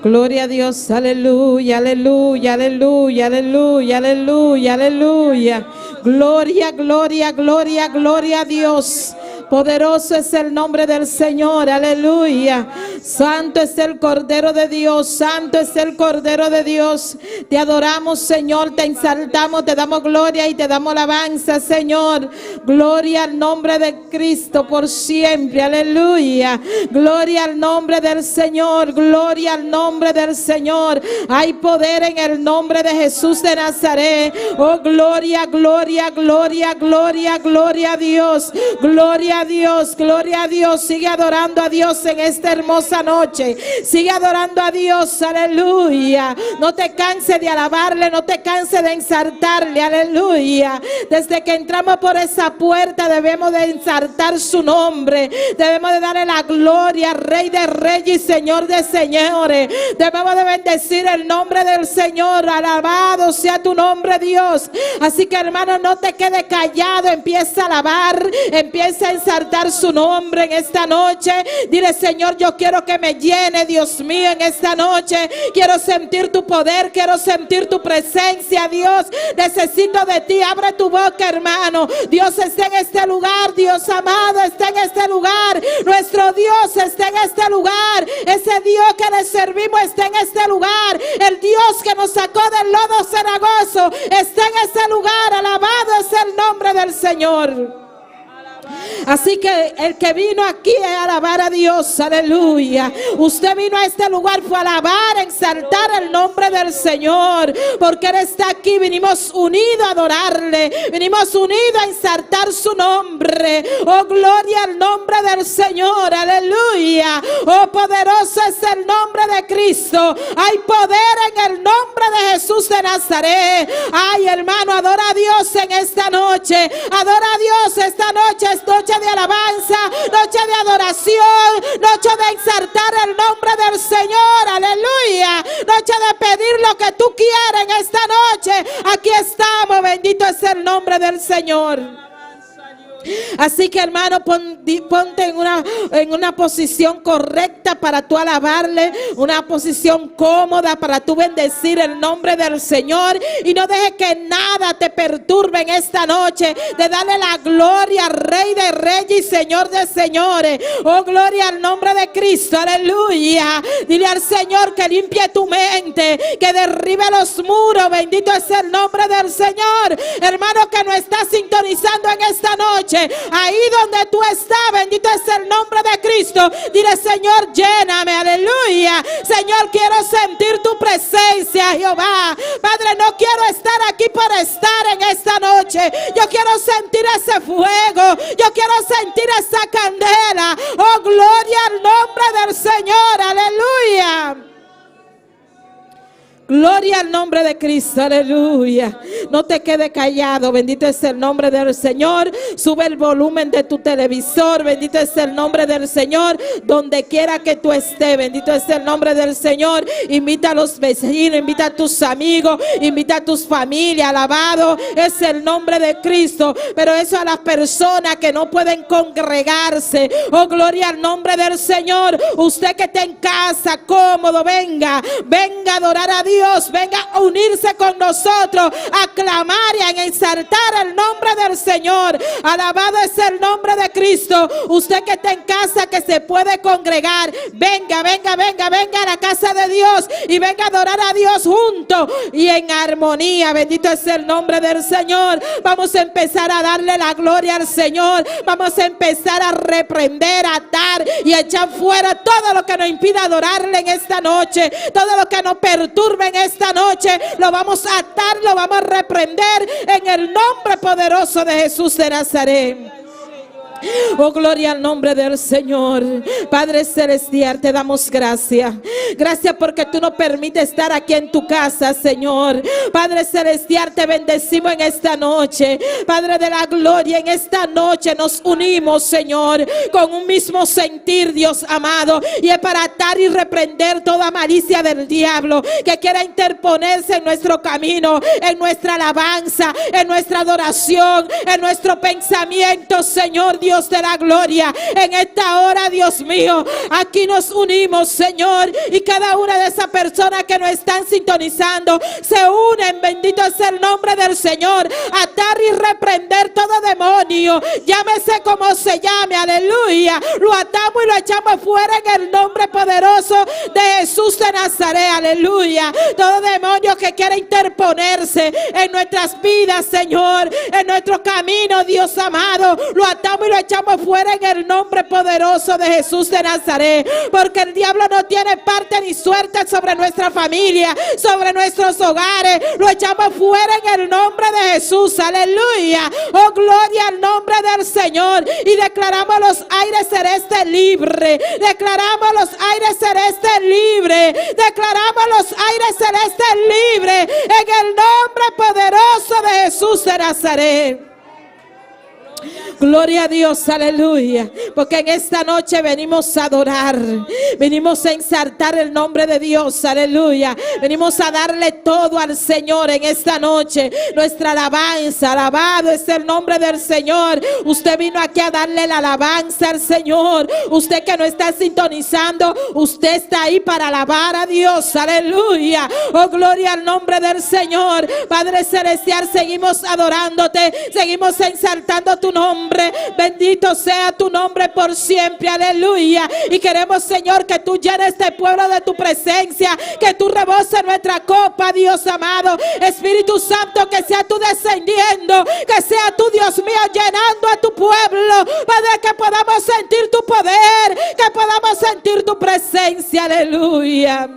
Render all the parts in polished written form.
Gloria a Dios, aleluya, aleluya, aleluya, aleluya, aleluya, aleluya. Gloria, gloria, gloria, gloria a Dios. Poderoso es el nombre del Señor, aleluya. Santo es el Cordero de Dios, santo es el Cordero de Dios. Te adoramos, Señor, te exaltamos, te damos gloria y te damos alabanza, Señor. Gloria al nombre de Cristo por siempre, aleluya. Gloria al nombre del Señor, gloria al nombre del Señor. Hay poder en el nombre de Jesús de Nazaret. Oh, gloria, gloria, gloria, gloria, gloria a Dios. Gloria a Dios, gloria a Dios. Sigue adorando a Dios en esta hermosa noche. Sigue adorando a Dios, aleluya. No te canses de alabarle, no te canses de ensartarle, aleluya. Desde que entramos por esa puerta debemos de ensartar su nombre. Debemos de darle la gloria, Rey de Reyes y Señor de Señores. Debemos de bendecir el nombre del Señor. Alabado sea tu nombre, Dios. Así que, hermano, no te quedes callado. Empieza a alabar, empieza a ensartar su nombre en esta noche. Dile: Señor, yo quiero que me llene, Dios mío, en esta noche. Quiero sentir tu poder, quiero sentir tu presencia, Dios. Necesito de ti. Abre tu boca, hermano. Dios está en este lugar, Dios amado está en este lugar. Nuestro Dios está en este lugar. Ese Dios que le servimos está en este lugar. El Dios que nos sacó del lodo cenagoso está en este lugar. Alabado es el nombre del Señor. Así que el que vino aquí es alabar a Dios, aleluya. Usted vino a este lugar fue a alabar, a exaltar el nombre del Señor, porque Él está aquí. Vinimos unidos a adorarle, venimos unidos a exaltar su nombre. Oh, gloria al nombre del Señor, aleluya. Oh, poderoso es el nombre de Cristo. Hay poder en el nombre de Jesús de Nazaret. Ay, hermano, adora a Dios en esta noche. Adora a Dios esta noche. Es noche de alabanza, noche de adoración, noche de exaltar el nombre del Señor, aleluya. Noche de pedir lo que tú quieras en esta noche. Aquí estamos, bendito es el nombre del Señor. Así que, hermano, ponte en una posición correcta para tú alabarle, una posición cómoda para tú bendecir el nombre del Señor, y no dejes que nada te perturbe en esta noche de darle la gloria, Rey de Reyes y Señor de Señores. Oh, gloria al nombre de Cristo, aleluya. Dile al Señor que limpie tu mente, que derribe los muros. Bendito es el nombre del Señor. Hermano que no está sintonizando en esta noche, ahí donde tú estás, bendito es el nombre de Cristo. Dile: Señor, lléname, aleluya. Señor, quiero sentir tu presencia, Jehová. Padre, no quiero estar aquí por estar en esta noche. Yo quiero sentir ese fuego, yo quiero sentir esa candela. Oh, gloria al nombre del Señor, aleluya. Gloria al nombre de Cristo, aleluya. No te quedes callado, bendito es el nombre del Señor. Sube el volumen de tu televisor, bendito es el nombre del Señor. Donde quiera que tú estés, bendito es el nombre del Señor. Invita a los vecinos, invita a tus amigos, invita a tus familias. Alabado es el nombre de Cristo. Pero eso a las personas que no pueden congregarse. Oh, gloria al nombre del Señor. Usted que está en casa, cómodo, venga a adorar a Dios. Venga a unirse con nosotros, a clamar y a exaltar el nombre del Señor. Alabado es el nombre de Cristo. Usted que está en casa, que se puede congregar, venga a la casa de Dios y venga a adorar a Dios juntos y en armonía. Bendito es el nombre del Señor. Vamos a empezar a darle la gloria al Señor. Vamos a empezar a reprender, a atar y a echar fuera todo lo que nos impida adorarle en esta noche, todo lo que nos perturbe en esta noche. Lo vamos a atar, lo vamos a reprender en el nombre poderoso de Jesús de Nazaret. Oh, gloria al nombre del Señor. Padre celestial, te damos gracias. Gracias porque tú nos permites estar aquí en tu casa, Señor. Padre celestial, te bendecimos en esta noche. Padre de la gloria, en esta noche nos unimos, Señor, con un mismo sentir, Dios amado. Y es para atar y reprender toda malicia del diablo que quiera interponerse en nuestro camino, en nuestra alabanza, en nuestra adoración, en nuestro pensamiento, Señor Dios Dios de la gloria. En esta hora, Dios mío, aquí nos unimos, Señor, y cada una de esas personas que nos están sintonizando se unen, bendito es el nombre del Señor, a atar y reprender todo demonio, llámese como se llame, aleluya, lo atamos y lo echamos fuera en el nombre poderoso de Jesús de Nazaret, aleluya. Todo demonio que quiera interponerse en nuestras vidas, Señor, en nuestro camino, Dios amado, lo atamos y lo echamos fuera en el nombre poderoso de Jesús de Nazaret, porque el diablo no tiene parte ni suerte sobre nuestra familia, sobre nuestros hogares. Lo echamos fuera en el nombre de Jesús, aleluya. Oh, gloria al nombre del Señor. Y declaramos los aires celestes libres, declaramos los aires celestes libres, declaramos los aires celestes libres en el nombre poderoso de Jesús de Nazaret. Gloria a Dios, aleluya, porque en esta noche venimos a adorar, venimos a exaltar el nombre de Dios, aleluya, venimos a darle todo al Señor en esta noche, nuestra alabanza, alabado es el nombre del Señor. Usted vino aquí a darle la alabanza al Señor, usted que no está sintonizando, usted está ahí para alabar a Dios, aleluya. Oh, gloria al nombre del Señor. Padre celestial, seguimos adorándote, seguimos exaltando tu nombre. Bendito sea tu nombre por siempre, aleluya. Y queremos, Señor, que tú llenes este pueblo de tu presencia, que tú reboses nuestra copa, Dios amado. Espíritu Santo, que sea tú descendiendo, que sea tú, Dios mío, llenando a tu pueblo, Padre, que podamos sentir tu poder, que podamos sentir tu presencia, aleluya.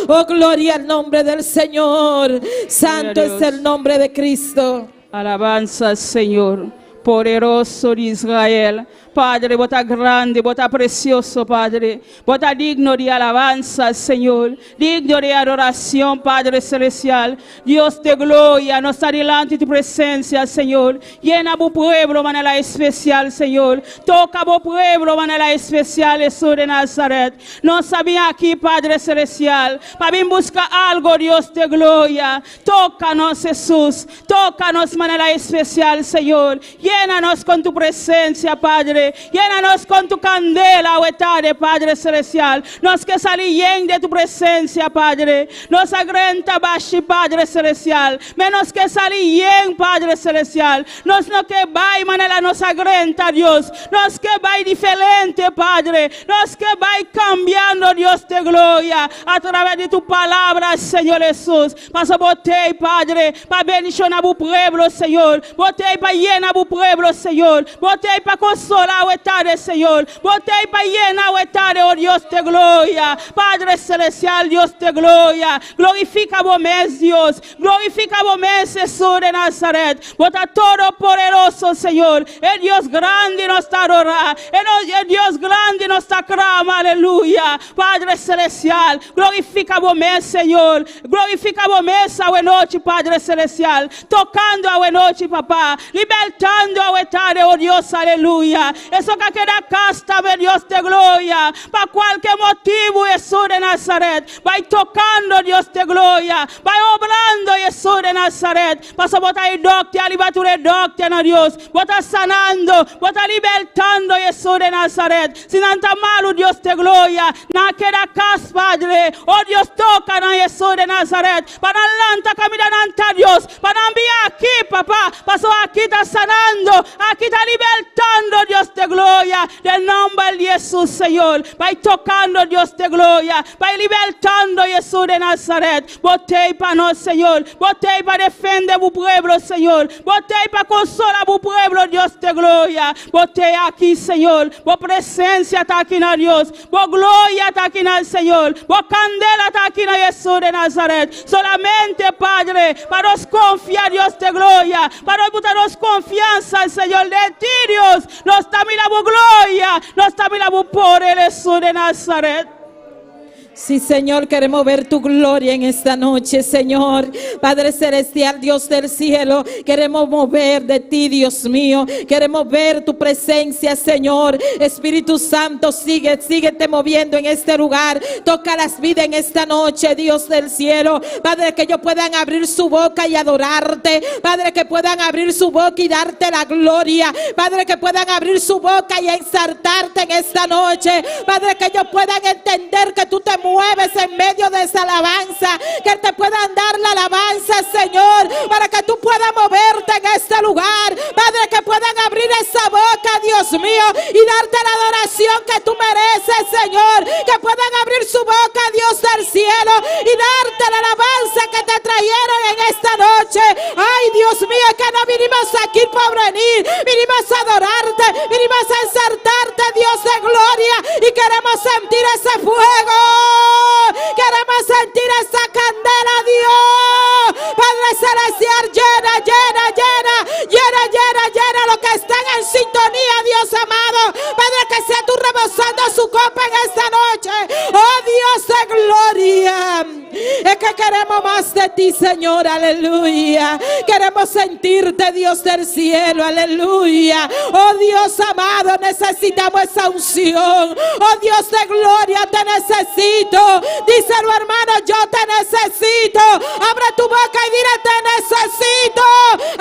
Oh, gloria al nombre del Señor. Santo es el nombre de Cristo. Alabanza al Señor, poderoso de Israel. Padre, bota grande, bota precioso, Padre. Bota digno de alabanza, Señor. Digno de adoración, Padre celestial. Dios de gloria, nos está delante de tu presencia, Señor. Llena tu pueblo de manera especial, Señor. Toca tu pueblo de manera especial, Jesús de Nazaret. Nos sabía aquí, Padre celestial, para venir buscar algo, Dios de gloria. Tócanos, Jesús. Tócanos de manera especial, Señor. Llénanos con tu presencia, Padre. Llénanos con tu candela, oh tarde, Padre celestial. Nos que salir de tu presencia, Padre. Nos agrenta bashi, Padre celestial. Menos que salir Padre celestial. Nos no que vai manera nos agrenta, Dios. Nos que vai diferente, Padre. Nos que vai cambiando, Dios de gloria, a través de tu palabra, Señor Jesús. Paso botei, Padre, para bendicionar tu pueblo, Señor. Botei para llenar tu pueblo, Señor. Botei para consolar o tarde, Señor. Botei para llenar o tarde, oh Dios de gloria. Padre celestial, Dios de gloria. Glorifica vos mes, Dios. Glorifica vos mes, Jesús de Nazaret. Bota todo poderoso, Señor. El Dios grande nos está adorando. El Dios grande nos está crama, aleluya. Padre celestial, glorifica vos mes, Señor. Glorifica vos mes a noche, Padre celestial. Tocando a noche, papá. Libertando a tarde, oh Dios, aleluya. Eso que queda casta, meu Dios de gloria. Para cualquier motivo, Jesús de Nazaret. Vai tocando, Dios de gloria. Vai obrando, Jesús de Nazaret. Pasa botar aí docte, a libatura docte, no Dios. Bota sanando, bota libertando, Jesús de Nazaret. Se não está malo, Dios de gloria. Naquela casa, Padre. Oh Dios, toca na Jesús de Nazaret. Para lanta, caminhando, Dios. Para enviar aqui, papá. Pasó aqui, está sanando. Aqui está libertando, Dios de gloria, del nombre de Jesús, Señor. Vai tocando, Dios de gloria. Vai libertando, Jesús de Nazaret. Botei para nós, Señor. Botei para defender o pueblo, Señor. Botei para consolar o pueblo, Dios de gloria. Botei aqui, Señor. Vos presencia está aqui na Dios. Vos gloria está aqui na Señor. Vos candela está aqui na Jesús de Nazaret. Solamente, Padre, para nos confiar, Dios de gloria. Para botarnos confianza, Señor, de ti, Dios. Nos está mirando gloria, nos está mirando por el Jesús de Nazaret. Sí, Señor, queremos ver tu gloria en esta noche, Señor. Padre celestial, Dios del cielo, queremos mover de ti, Dios mío. Queremos ver tu presencia, Señor. Espíritu Santo, síguete moviendo en este lugar. Toca las vidas en esta noche, Dios del cielo. Padre, que ellos puedan abrir su boca y adorarte. Padre, que puedan abrir su boca y darte la gloria. Padre, que puedan abrir su boca y exaltarte en esta noche. Padre, que ellos puedan entender que tú te mueves en medio de esa alabanza, que te puedan dar la alabanza, Señor, para que tú puedas moverte en este lugar. Padre, que puedan abrir esa boca, Dios mío, y darte la adoración que tú mereces, Señor. Que puedan abrir su boca, Dios del cielo, y darte la alabanza que te trajeron en esta noche. Ay, Dios mío, que no vinimos aquí por venir, vinimos a adorarte, vinimos a exaltarte, Dios de gloria, y queremos sentir ese fuego. Queremos sentir esa candela, Dios. Padre celestial, llena lo que están en sintonía, Dios amado. Padre, que sea tú rebosando su copa en esta noche. Oh Dios de gloria, es que queremos más de ti, Señor, aleluya. Queremos sentirte, Dios del cielo, aleluya. Oh Dios amado, necesitamos esa unción. Oh Dios de gloria, te necesito. Díselo, hermano, yo te necesito. Abre tu boca y dile, te necesito.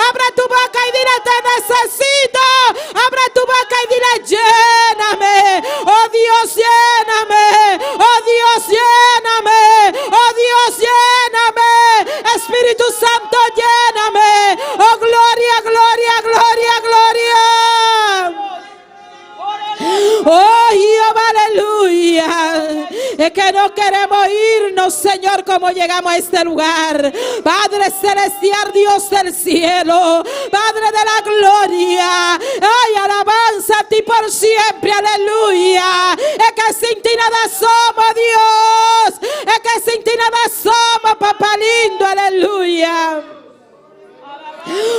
Abre tu boca y dile, te necesito. Abre tu boca y dile, lléname. Oh Dios, lléname. Oh Dios, lléname. Oh Dios, lléname. Espíritu Santo, lléname. Oh gloria, gloria, gloria, gloria. Oh Jehová, aleluya. Es que no queremos irnos, Señor, como llegamos a este lugar. Padre celestial, Dios del cielo, Padre de la gloria. Ay, alabanza a ti por siempre, aleluya. Es que sin ti nada somos, Dios. Es que sin ti nada somos, papá lindo, aleluya.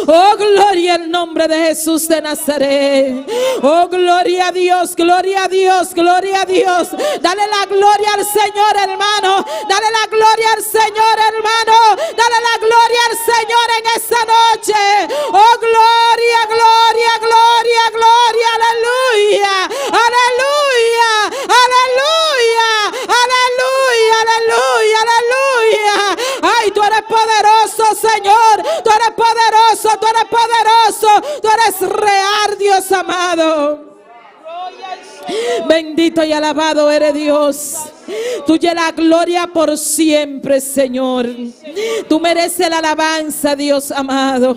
Oh, gloria al nombre de Jesús de Nazaret. Oh, gloria a Dios, gloria a Dios, gloria a Dios. Dale la gloria al Señor, hermano. Dale la gloria al Señor, hermano. Dale la gloria al Señor en esta noche. Oh, gloria, gloria, gloria, gloria, aleluya. Aleluya, aleluya, aleluya, aleluya, aleluya. Ay, tú eres poderoso, Señor. Tú eres poderoso, tú eres poderoso. Tú eres real, Dios amado. Bendito y alabado eres Dios. Tuya la gloria por siempre, Señor. Tú mereces la alabanza, Dios amado.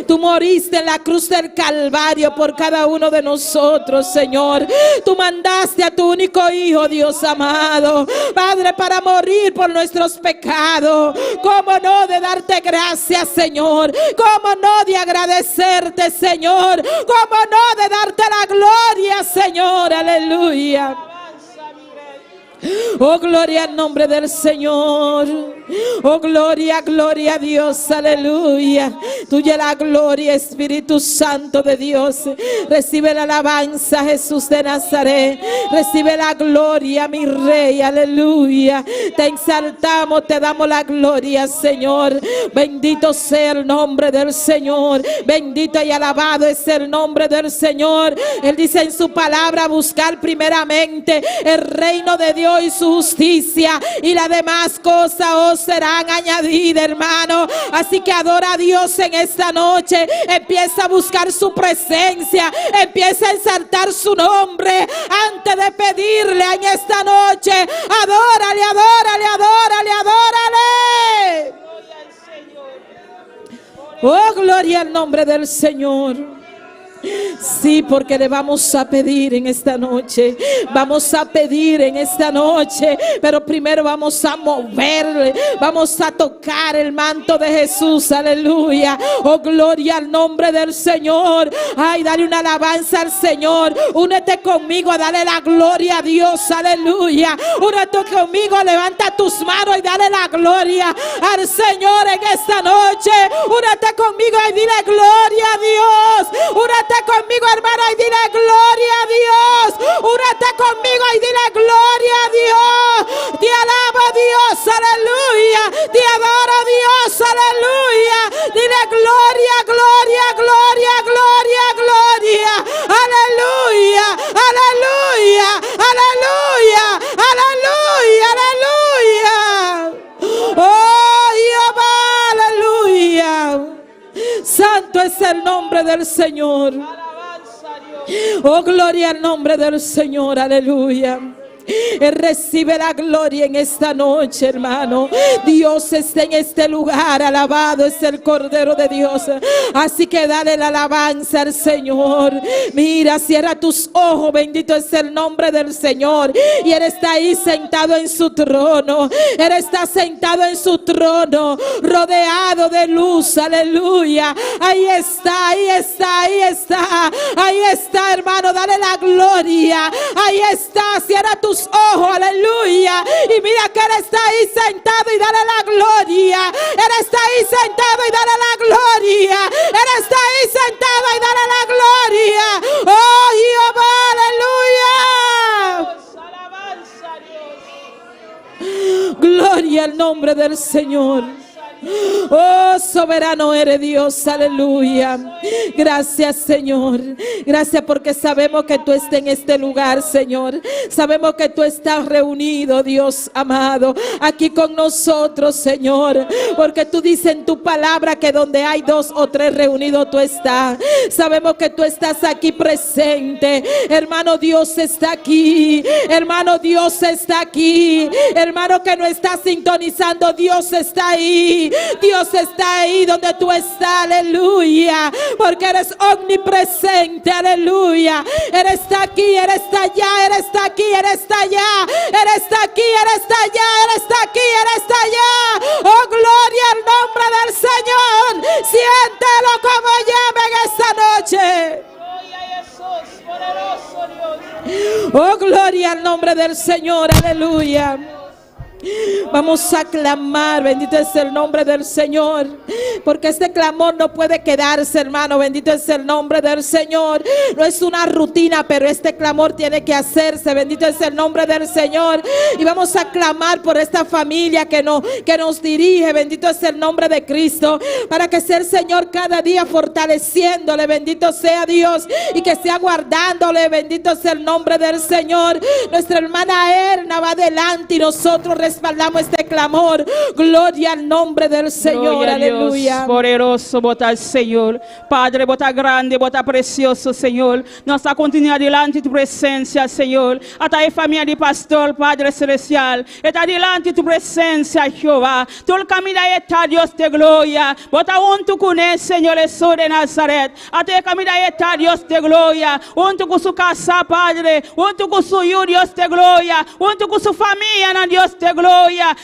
Tú moriste en la cruz del Calvario por cada uno de nosotros, Señor. Tú mandaste a tu único Hijo, Dios amado, Padre, para morir por nuestros pecados. ¿Cómo no de darte gracias, Señor? ¿Cómo no de agradecerte, Señor? ¿Cómo no de darte la gloria, Señor? Aleluya. Oh, gloria al nombre del Señor. Oh, gloria, gloria a Dios, aleluya. Tuya la gloria, Espíritu Santo de Dios. Recibe la alabanza, Jesús de Nazaret. Recibe la gloria, mi Rey, aleluya. Te exaltamos, te damos la gloria, Señor. Bendito sea el nombre del Señor. Bendito y alabado es el nombre del Señor. Él dice en su palabra: buscar primeramente el reino de Dios y su justicia, y las demás cosas os serán añadidas, hermano. Así que adora a Dios en esta noche. Empieza a buscar su presencia, empieza a exaltar su nombre antes de pedirle en esta noche. Adórale, adórale, adórale, adórale. Oh, gloria al nombre del Señor. Sí, porque le vamos a pedir en esta noche. Vamos a pedir en esta noche. Pero primero vamos a moverle. Vamos a tocar el manto de Jesús. Aleluya. Oh, gloria al nombre del Señor. Ay, dale una alabanza al Señor. Únete conmigo a darle la gloria a Dios. Aleluya. Únete conmigo. Levanta tus manos y dale la gloria al Señor en esta noche. Únete conmigo y dile gloria a Dios. Únete conmigo, hermano, y dile gloria a Dios. Únete conmigo y dile gloria a Dios. Te alabo. el nombre del Señor. Oh, gloria al nombre del Señor, aleluya. Él recibe la gloria en esta noche, hermano. Dios está en este lugar. Alabado es el Cordero de Dios. Así que dale la alabanza al Señor. Mira, cierra tus ojos. Bendito es el nombre del Señor. Y Él está ahí sentado en su trono. Él está sentado en su trono, rodeado de luz. Aleluya. Ahí está, ahí está, ahí está. Ahí está, hermano. Dale la gloria. Ahí está. Cierra tus ojos, aleluya. Y mira que Él está ahí sentado y dale la gloria. Él está ahí sentado y dale la gloria. Él está ahí sentado y dale la gloria. Oh, Jehová, aleluya. Gloria al nombre del Señor. Oh, soberano eres Dios, aleluya. Gracias, Señor. Gracias porque sabemos que tú estás en este lugar, Señor. Sabemos que tú estás reunido, Dios amado, aquí con nosotros, Señor. Porque tú dices en tu palabra que donde hay 2 o 3 reunidos, tú estás. Sabemos que tú estás aquí presente. Hermano, Dios está aquí. Hermano, Dios está aquí. Hermano que no está sintonizando, Dios está ahí. Dios está ahí donde tú estás, aleluya, porque eres omnipresente, aleluya. Él está aquí, Él está allá, Él está aquí, Él está allá, Él está aquí, Él está allá, Él está aquí, Él está allá. Oh, gloria al nombre del Señor. Siéntelo como llama en esta noche. Oh, gloria al nombre del Señor, aleluya. Vamos a clamar, bendito es el nombre del Señor, porque este clamor no puede quedarse, hermano. Bendito es el nombre del Señor. No es una rutina, pero este clamor tiene que hacerse. Bendito es el nombre del Señor. Y vamos a clamar por esta familia que nos dirige. Bendito es el nombre de Cristo, para que sea el Señor cada día fortaleciéndole. Bendito sea Dios, y que sea guardándole. Bendito es el nombre del Señor. Nuestra hermana Erna va adelante y nosotros respaldamos este clamor. Gloria al nombre del Señor. Glória a aleluia. Deus, poderoso, botar Senhor. Padre, botar grande, botar precioso, Senhor. Nós está continuando adiante de tu presença, Senhor. Até a família de pastor, Padre celestial. Está adiante de tu presença, Jeová. Todo caminho da etá, Deus te glória. Bota junto com ele, Senhor, Jesus de Nazaret. Até o caminho da etá, Deus te glória. Junto com sua casa, Padre. Junto com seu filho, Deus te glória. Junto com sua família, Deus te glória.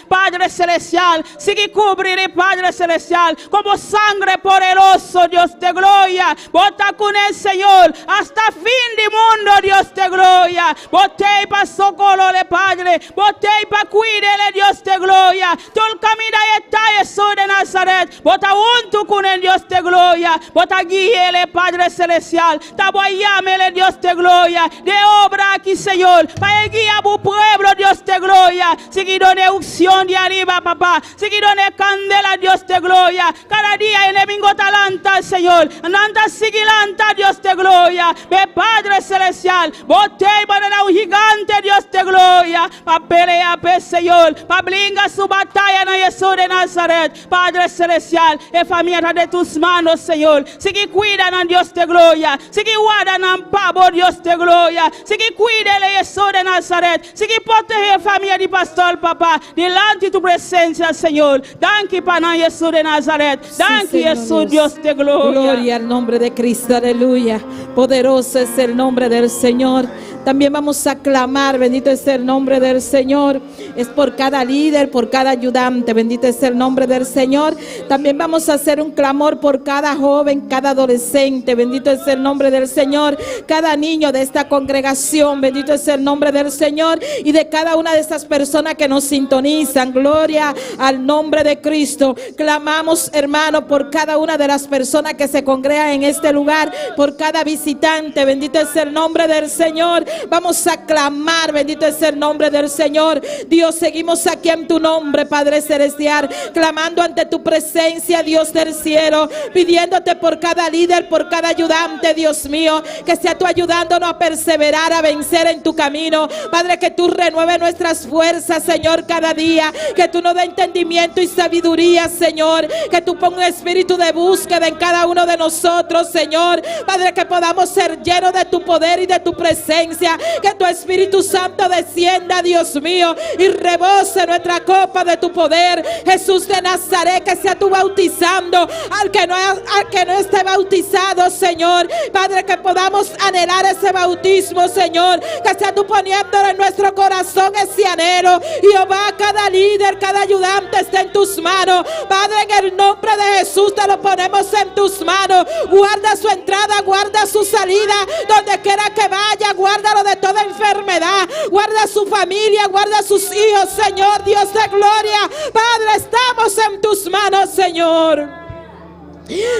Padre celestial, sigue cobrir, Padre celestial, como sangre poderoso, Dios de gloria. Bota con el Señor hasta fin de mundo, Dios de gloria. Botei para socorrerle, Padre. Botei para cuidarle, Dios de gloria. Todo el camino está Jesús de Nazaret. Bota junto con el Dios de gloria. Bota guíele, Padre celestial. Taboyámele, Dios de gloria. De obra aquí, Señor, para guiar a tu pueblo, Dios de gloria. Sigue dando unción de arriba, papá. Sigue dando candela, Dios de gloria. Cada día enemigo talanta, Señor. Nanta sigilanta, Dios de gloria. Ve, Padre celestial. Botei para un gigante, Dios de gloria. Para pelear, Señor. Para brincar su batalla en Jesús de Nazaret. Padre celestial. E familia de tus manos, Señor. Sigue cuidando, Dios de gloria. Sigue guardando, pavo, Dios de gloria. Sigue cuidando, Jesús de Nazaret. Sigue proteger familia de pastor, papá. Delante de tu presencia, Señor. Danke para Jesús de Nazaret. Danke, Sí, Señor Jesús, Dios de gloria. Gloria al nombre de Cristo, aleluya. Poderoso es el nombre del Señor. También vamos a clamar, bendito es el nombre del Señor. Es por cada líder, por cada ayudante, bendito es el nombre del Señor. También vamos a hacer un clamor por cada joven, cada adolescente, bendito es el nombre del Señor. Cada niño de esta congregación, bendito es el nombre del Señor. Y de cada una de estas personas que nos sintonizan, gloria al nombre de Cristo. Clamamos, hermano, por cada una de las personas que se congregan en este lugar, por cada visitante, bendito es el nombre del Señor. Vamos a clamar, bendito es el nombre del Señor. Dios, seguimos aquí en tu nombre, Padre celestial, clamando ante tu presencia, Dios del cielo, pidiéndote por cada líder, por cada ayudante, Dios mío, que sea tú ayudándonos a perseverar, a vencer en tu camino. Padre, que tú renueves nuestras fuerzas, Señor, cada día, que tú nos des entendimiento y sabiduría, Señor, que tú pongas un espíritu de búsqueda en cada uno de nosotros, Señor. Padre, que podamos ser llenos de tu poder y de tu presencia, que tu Espíritu Santo descienda, Dios mío, y rebose nuestra copa de tu poder. Jesús de Nazaret, que sea tú bautizando al que no esté bautizado, Señor. Padre, que podamos anhelar ese bautismo, Señor, que sea tú poniéndolo en nuestro corazón ese anhelo. Jehová, cada líder, cada ayudante está en tus manos. Padre, en el nombre de Jesús te lo ponemos en tus manos. Guarda su entrada, guarda su salida, donde quiera que vaya, guárdalo de toda enfermedad, guarda su familia, guarda sus hijos, Señor, Dios de gloria. Padre, estamos en tus manos, Señor.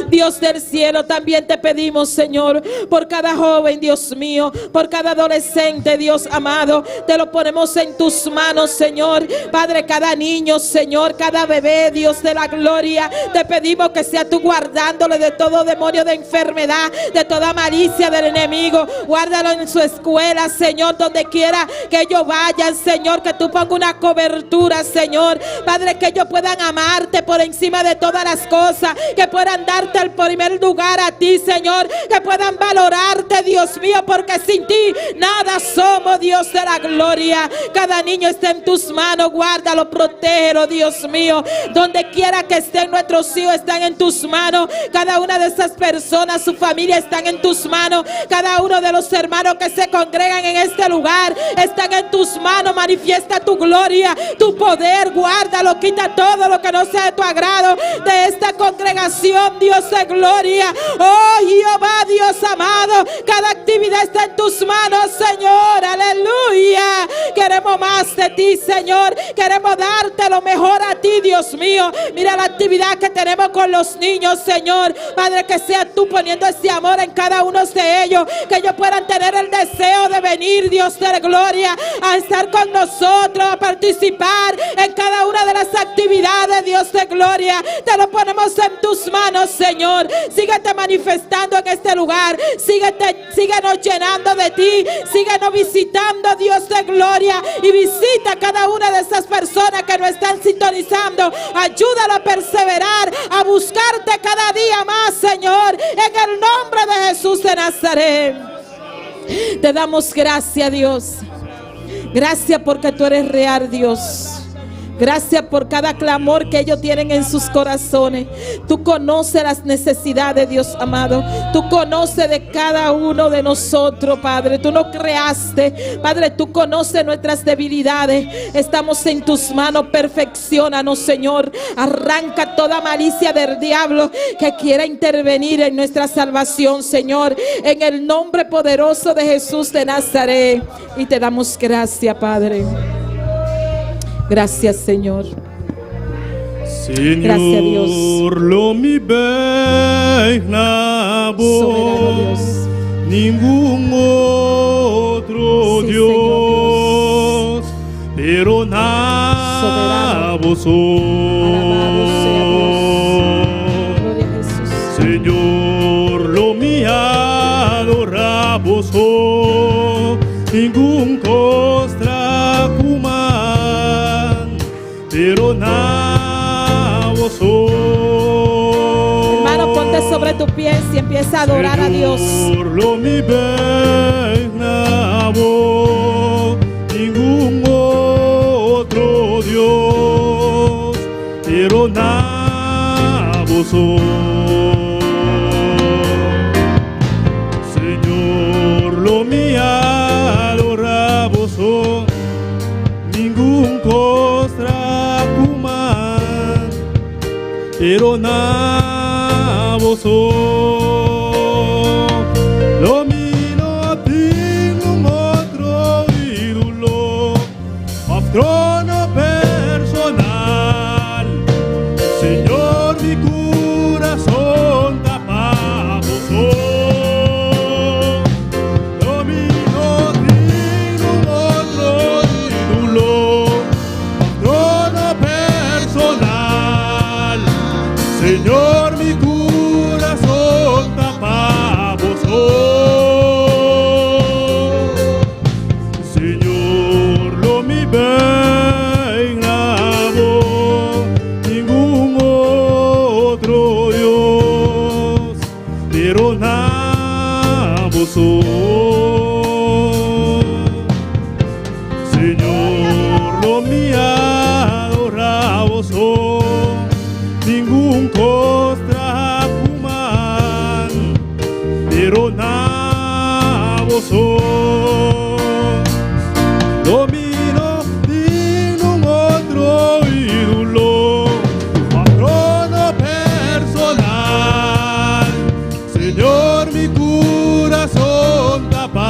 Dios del cielo, también te pedimos, Señor, por cada joven, Dios mío, por cada adolescente, Dios amado, te lo ponemos en tus manos, Señor. Padre, cada niño, Señor, cada bebé, Dios de la gloria, te pedimos que sea tú guardándole de todo demonio de enfermedad, de toda malicia del enemigo. Guárdalo en su escuela, Señor, donde quiera que ellos vayan, Señor, que tú pongas una cobertura, Señor. Padre, que ellos puedan amarte por encima de todas las cosas, que puedan darte el primer lugar a ti, Señor, que puedan valorarte, Dios mío, porque sin ti nada somos, Dios de la gloria. Cada niño está en tus manos, guárdalo, protégelo, Dios mío. Donde quiera que estén nuestros hijos, están en tus manos. Cada una de esas personas, su familia, están en tus manos. Cada uno de los hermanos que se congregan en este lugar están en tus manos. Manifiesta tu gloria, tu poder, guárdalo, quita todo lo que no sea de tu agrado de esta congregación, Dios de gloria. Oh Jehová, Dios amado, cada actividad está en tus manos, Señor. Aleluya. Queremos más de ti, Señor. Queremos darte lo mejor a ti, Dios mío. Mira la actividad que tenemos con los niños, Señor. Padre, que sea tú poniendo ese amor en cada uno de ellos, que ellos puedan tener el deseo de venir, Dios de gloria, a estar con nosotros, a participar en cada una de las actividades, Dios de gloria. Te lo ponemos en tus manos, Señor. Síguete manifestando en este lugar. Síguenos llenando de ti. Síguenos visitando, Dios de gloria. Y visita a cada una de esas personas que nos están sintonizando. Ayúdalo a perseverar, a buscarte cada día más, Señor. En el nombre de Jesús de Nazaret. Te damos gracias, Dios. Gracias porque tú eres real, Dios. Gracias por cada clamor que ellos tienen en sus corazones. Tú conoces las necesidades, Dios amado. Tú conoces de cada uno de nosotros, Padre. Tú nos creaste, Padre. Tú conoces nuestras debilidades. Estamos en tus manos. Perfecciónanos, Señor. Arranca toda malicia del diablo que quiera intervenir en nuestra salvación, Señor. En el nombre poderoso de Jesús de Nazaret. Y te damos gracias, Padre. Gracias, Señor. Señor, gracias, Dios. lo mi na Soberano Dios. Ningún otro Sí, Dios, pero nada vos. Alabado sea Dios. Gloria a Jesús. Señor, lo mi adoramos, ningún costra cuman, pero nada vos. Hermano, ponte sobre tu pie y empieza a adorar a Dios. Señor, lo mi ningún otro Dios, pero nada vos. Señor, lo mi adoramos, ningún costra cuman, pero nada vos. Lo mi no tengo otro ídolo, a trono personal. Señor, mi corazón tapamos. Lo mi no tengo Señor, lo mi adoramos, ningún costra kuman, pero nabos, domino ningún otro ídolo, patrono personal. Señor, mi corazón tapa,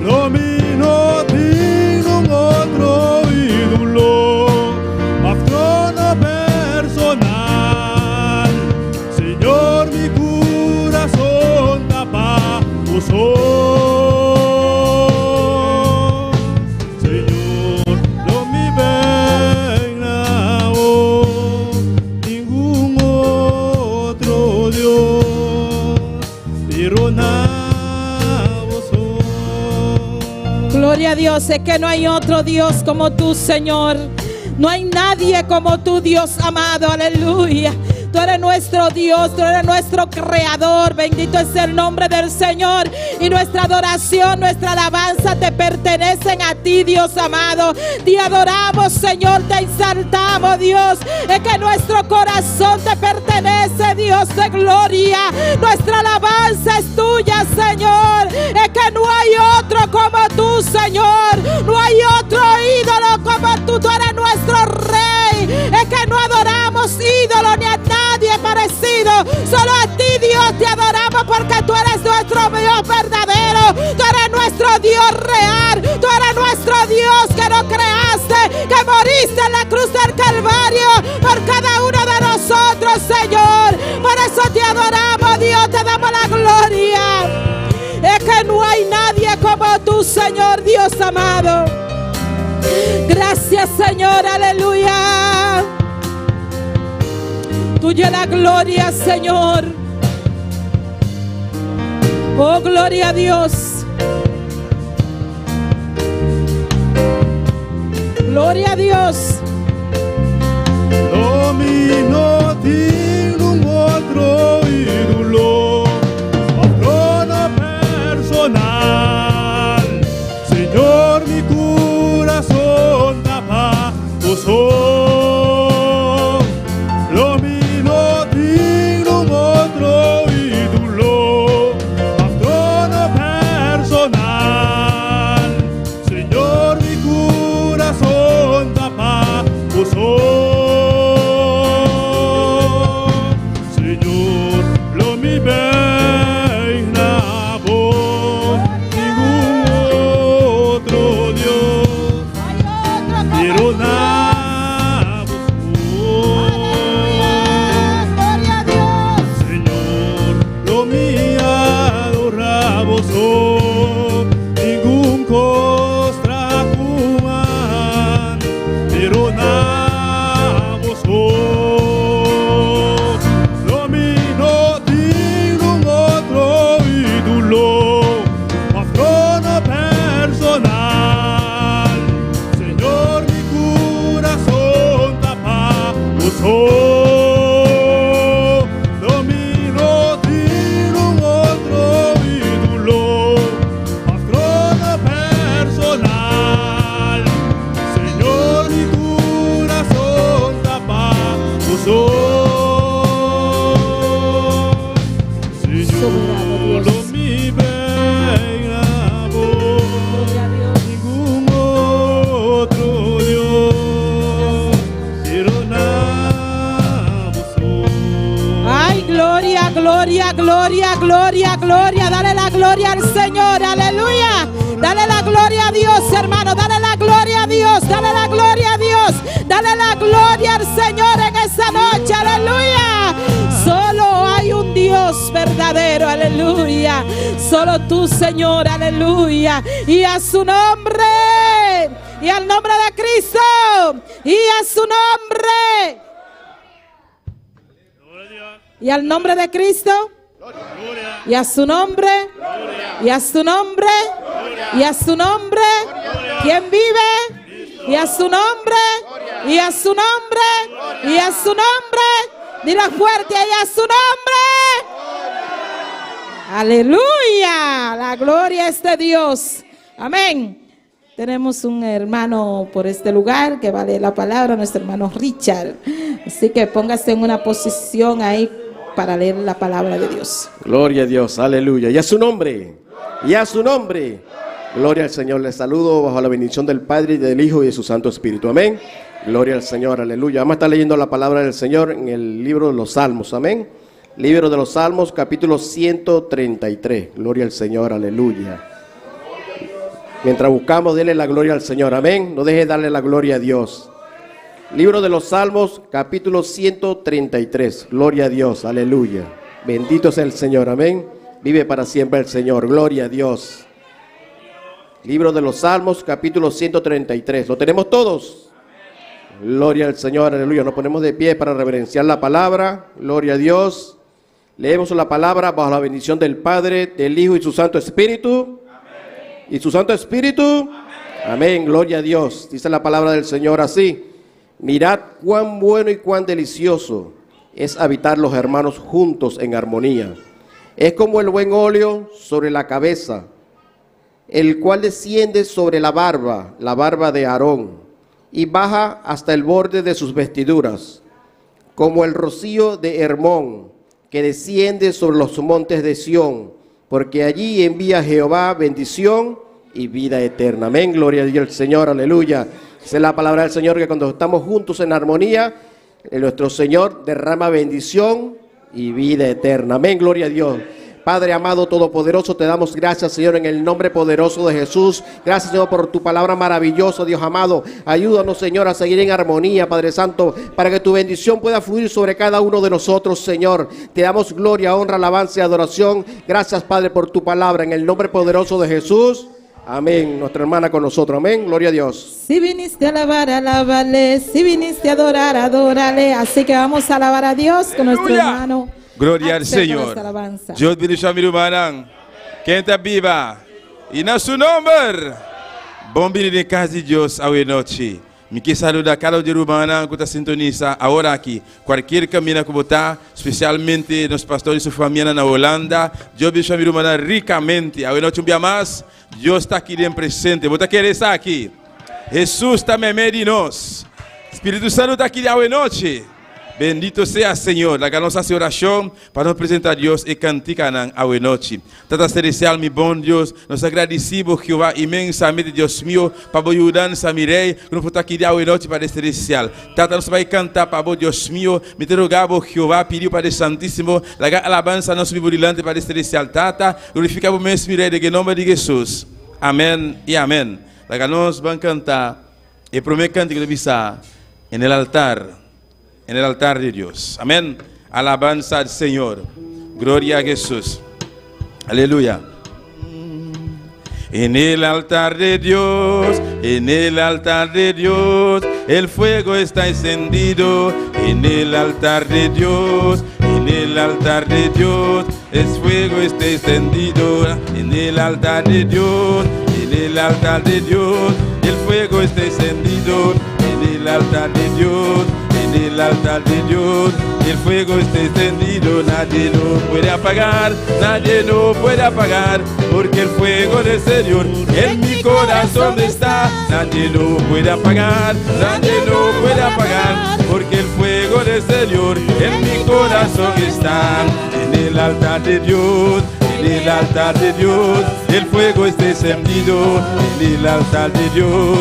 domino ningún otro ídolo, patrono personal. Señor, mi corazón tapa, Señor, lo mi venga, ningún otro Dios, pero Gloria a Dios, es que no hay otro Dios como tú, Señor. No hay nadie como tú, Dios amado, aleluya. Tú eres nuestro Dios, tú eres nuestro creador. Bendito es el nombre del Señor. Y nuestra adoración, nuestra alabanza te pertenecen a ti, Dios amado. Te adoramos, Señor, te exaltamos, Dios. Es que nuestro corazón te pertenece, Dios de gloria. Nuestra alabanza es tuya, Señor. Es que no hay otro como tú, Señor. No hay otro ídolo como tú. Tú eres nuestro Rey. Es que no adoramos ídolo ni a nadie parecido. Solo a ti, Dios, te adoramos porque tú eres nuestro Dios verdadero. Tú eres nuestro Dios real. Tú eres nuestro Dios que no creaste, que moriste en la cruz del Calvario por cada uno de nosotros, Señor. Por eso te adoramos, Dios, te damos la gloria. Es que no hay nadie como tú, Señor, Dios amado. Gracias, Señor, aleluya. Tuya la gloria, Señor. Oh, gloria a Dios. Gloria a Dios. Domino ningún otro ídolo, patrono personal. Señor, mi corazón tapa, domino ningún otro ídolo, patrono personal. Señor, mi corazón tapa, Señor, lo mi venga, ningún otro Dios, pero nada, Señor, lo mi adoramos, ningún costra kuman, pero nada. Domino ningún otro ídolo, patrono personal. Señor, mi corazón tapa, domino ningún otro ídolo, patrono personal. Señor, mi corazón tapa, Señor, lo mi venga, ningún otro Dios, pero nada. Ay, gloria, gloria, gloria, gloria, gloria. Dale la gloria al Señor, aleluya. Dale la gloria a Dios, hermano. Dale la gloria a Dios, dale la gloria a Dios. Dale la gloria al Señor en esa noche, aleluya. Solo hay un Dios verdadero, aleluya. Solo tú, Señor, aleluya. Y a su nombre, y al nombre de Cristo, y a su nombre, y al nombre de Cristo, y a su nombre, y a su nombre, y a su nombre, quien vive, y a su nombre, y a su nombre, y a su nombre. Dilo fuerte, y a su nombre. Aleluya. La gloria es de Dios. Amén. Tenemos un hermano por este lugar que va a leer la palabra, nuestro hermano Richard. Así que póngase en una posición ahí para leer la palabra de Dios. Gloria a Dios, aleluya. Y a su nombre, y a su nombre. Gloria al Señor. Les saludo bajo la bendición del Padre, y del Hijo y de su Santo Espíritu. Amén. Gloria al Señor, aleluya. Vamos a estar leyendo la palabra del Señor en el libro de los Salmos. Amén. Libro de los Salmos, capítulo 133. Gloria al Señor, aleluya. Mientras buscamos, denle la gloria al Señor. Amén. No deje de darle la gloria a Dios. Libro de los Salmos, capítulo 133. Gloria a Dios, aleluya. Bendito sea el Señor, amén. Vive para siempre el Señor, gloria a Dios. Libro de los Salmos, capítulo 133. ¿Lo tenemos todos? Gloria al Señor, aleluya. Nos ponemos de pie para reverenciar la palabra. Gloria a Dios. Leemos la palabra bajo la bendición del Padre, del Hijo y su Santo Espíritu. Amén. ¿Y su Santo Espíritu? Amén. Amén, gloria a Dios. Dice la palabra del Señor así. Mirad cuán bueno y cuán delicioso es habitar los hermanos juntos en armonía. Es como el buen óleo sobre la cabeza, el cual desciende sobre la barba de Aarón, y baja hasta el borde de sus vestiduras, como el rocío de Hermón, que desciende sobre los montes de Sión, porque allí envía Jehová bendición y vida eterna. Amén, gloria a Dios, Señor, aleluya. Esa es la palabra del Señor, que cuando estamos juntos en armonía, nuestro Señor derrama bendición y vida eterna. Amén, gloria a Dios. Padre amado, todopoderoso, te damos gracias, Señor, en el nombre poderoso de Jesús. Gracias, Señor, por tu palabra maravillosa, Dios amado. Ayúdanos, Señor, a seguir en armonía, Padre Santo, para que tu bendición pueda fluir sobre cada uno de nosotros, Señor. Te damos gloria, honra, alabanza y adoración. Gracias, Padre, por tu palabra, en el nombre poderoso de Jesús. Amén. Nuestra hermana con nosotros. Amén. Gloria a Dios. Si viniste a alabar, alábale. Si viniste a adorar, adórale. Así que vamos a alabar a Dios con nuestro hermano. Glória ao Senhor. Deus bendiga a irmã. Quem está viva? E na seu nome. Bom dia de casa de Deus ao noite. Me que saluda cada irmã que está sintoniza agora aqui. Qualquer caminho que botar, especialmente nos pastores e sua família na Holanda. Deus bendiga a irmã ricamente. Ao noite um dia mais. Deus está aqui de presente. Você quer estar aqui? Jesus está me meio de nós. Espírito Santo está aqui ao noite. Bendito sea Señor, la nossa oração para nos apresentar a Deus e cantar a noite. Tata celestial, mi bom Deus, nos agradecemos, Jeová, imensamente, Deus meu, para a ajudança, mirei, que nos está aqui a noite para celestial. Tata nos vai cantar para Deus meu, me te rogamos, Jeová, pediu para o Santíssimo, la alabança nosso brilhante para celestial. Tata, glorificamos mesmo, mirei, em nome de Jesus. Amém e amém. La nós vamos cantar, e primeiro canto que deve estar en el altar. En el altar de Dios. Amén. Alabanza al Señor. Gloria a Jesús. Aleluya. En el altar de Dios, en el altar de Dios, el fuego está encendido. En el altar de Dios, en el altar de Dios, el fuego está encendido. En el altar de Dios, en el altar de Dios, el fuego está encendido. En el altar de Dios, en el altar de Dios, el fuego está encendido. Nadie lo puede apagar, nadie lo puede apagar, porque el fuego del Señor en mi corazón está. Nadie lo puede apagar, nadie lo puede apagar, porque el fuego del Señor en mi corazón está. En el altar de Dios, en el altar de Dios, el fuego está encendido. En el altar de Dios,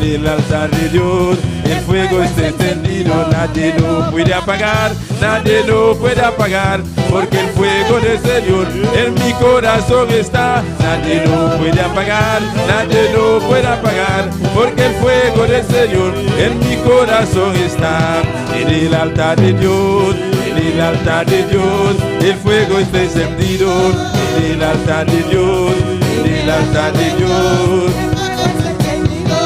en el altar de Dios, el fuego está encendido. Nadie lo puede apagar, nadie lo puede apagar, porque el fuego del Señor en mi corazón está. Nadie lo puede apagar, nadie lo puede apagar, porque el fuego del Señor en mi corazón está. En el altar de Dios, en el altar de Dios, el fuego está encendido. En el altar de Dios, en el altar de Dios.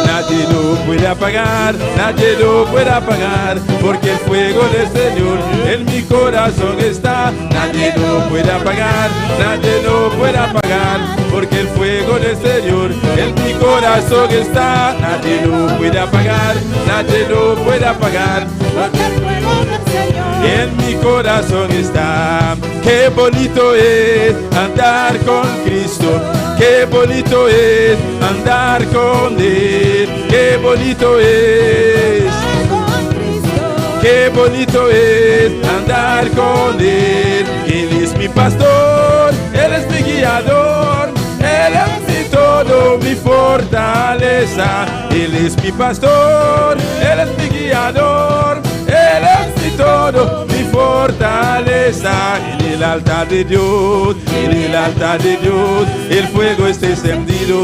Nadie lo puede apagar, nadie lo puede apagar, porque el fuego del Señor en mi corazón está. Nadie lo puede apagar, nadie lo puede apagar, porque el fuego del Señor en mi corazón está. Nadie lo puede apagar, nadie lo puede apagar, porque el fuego del Señor en mi corazón está. Qué bonito es andar qué bonito es andar con Él, qué bonito es. Qué bonito es andar con Él. Él es mi pastor, Él es mi guiador, Él es mi todo, mi fortaleza. Él es mi pastor, Él es mi guiador, Él es mi todo, mi fortaleza. En el altar de Dios, en el altar de Dios, el fuego está encendido.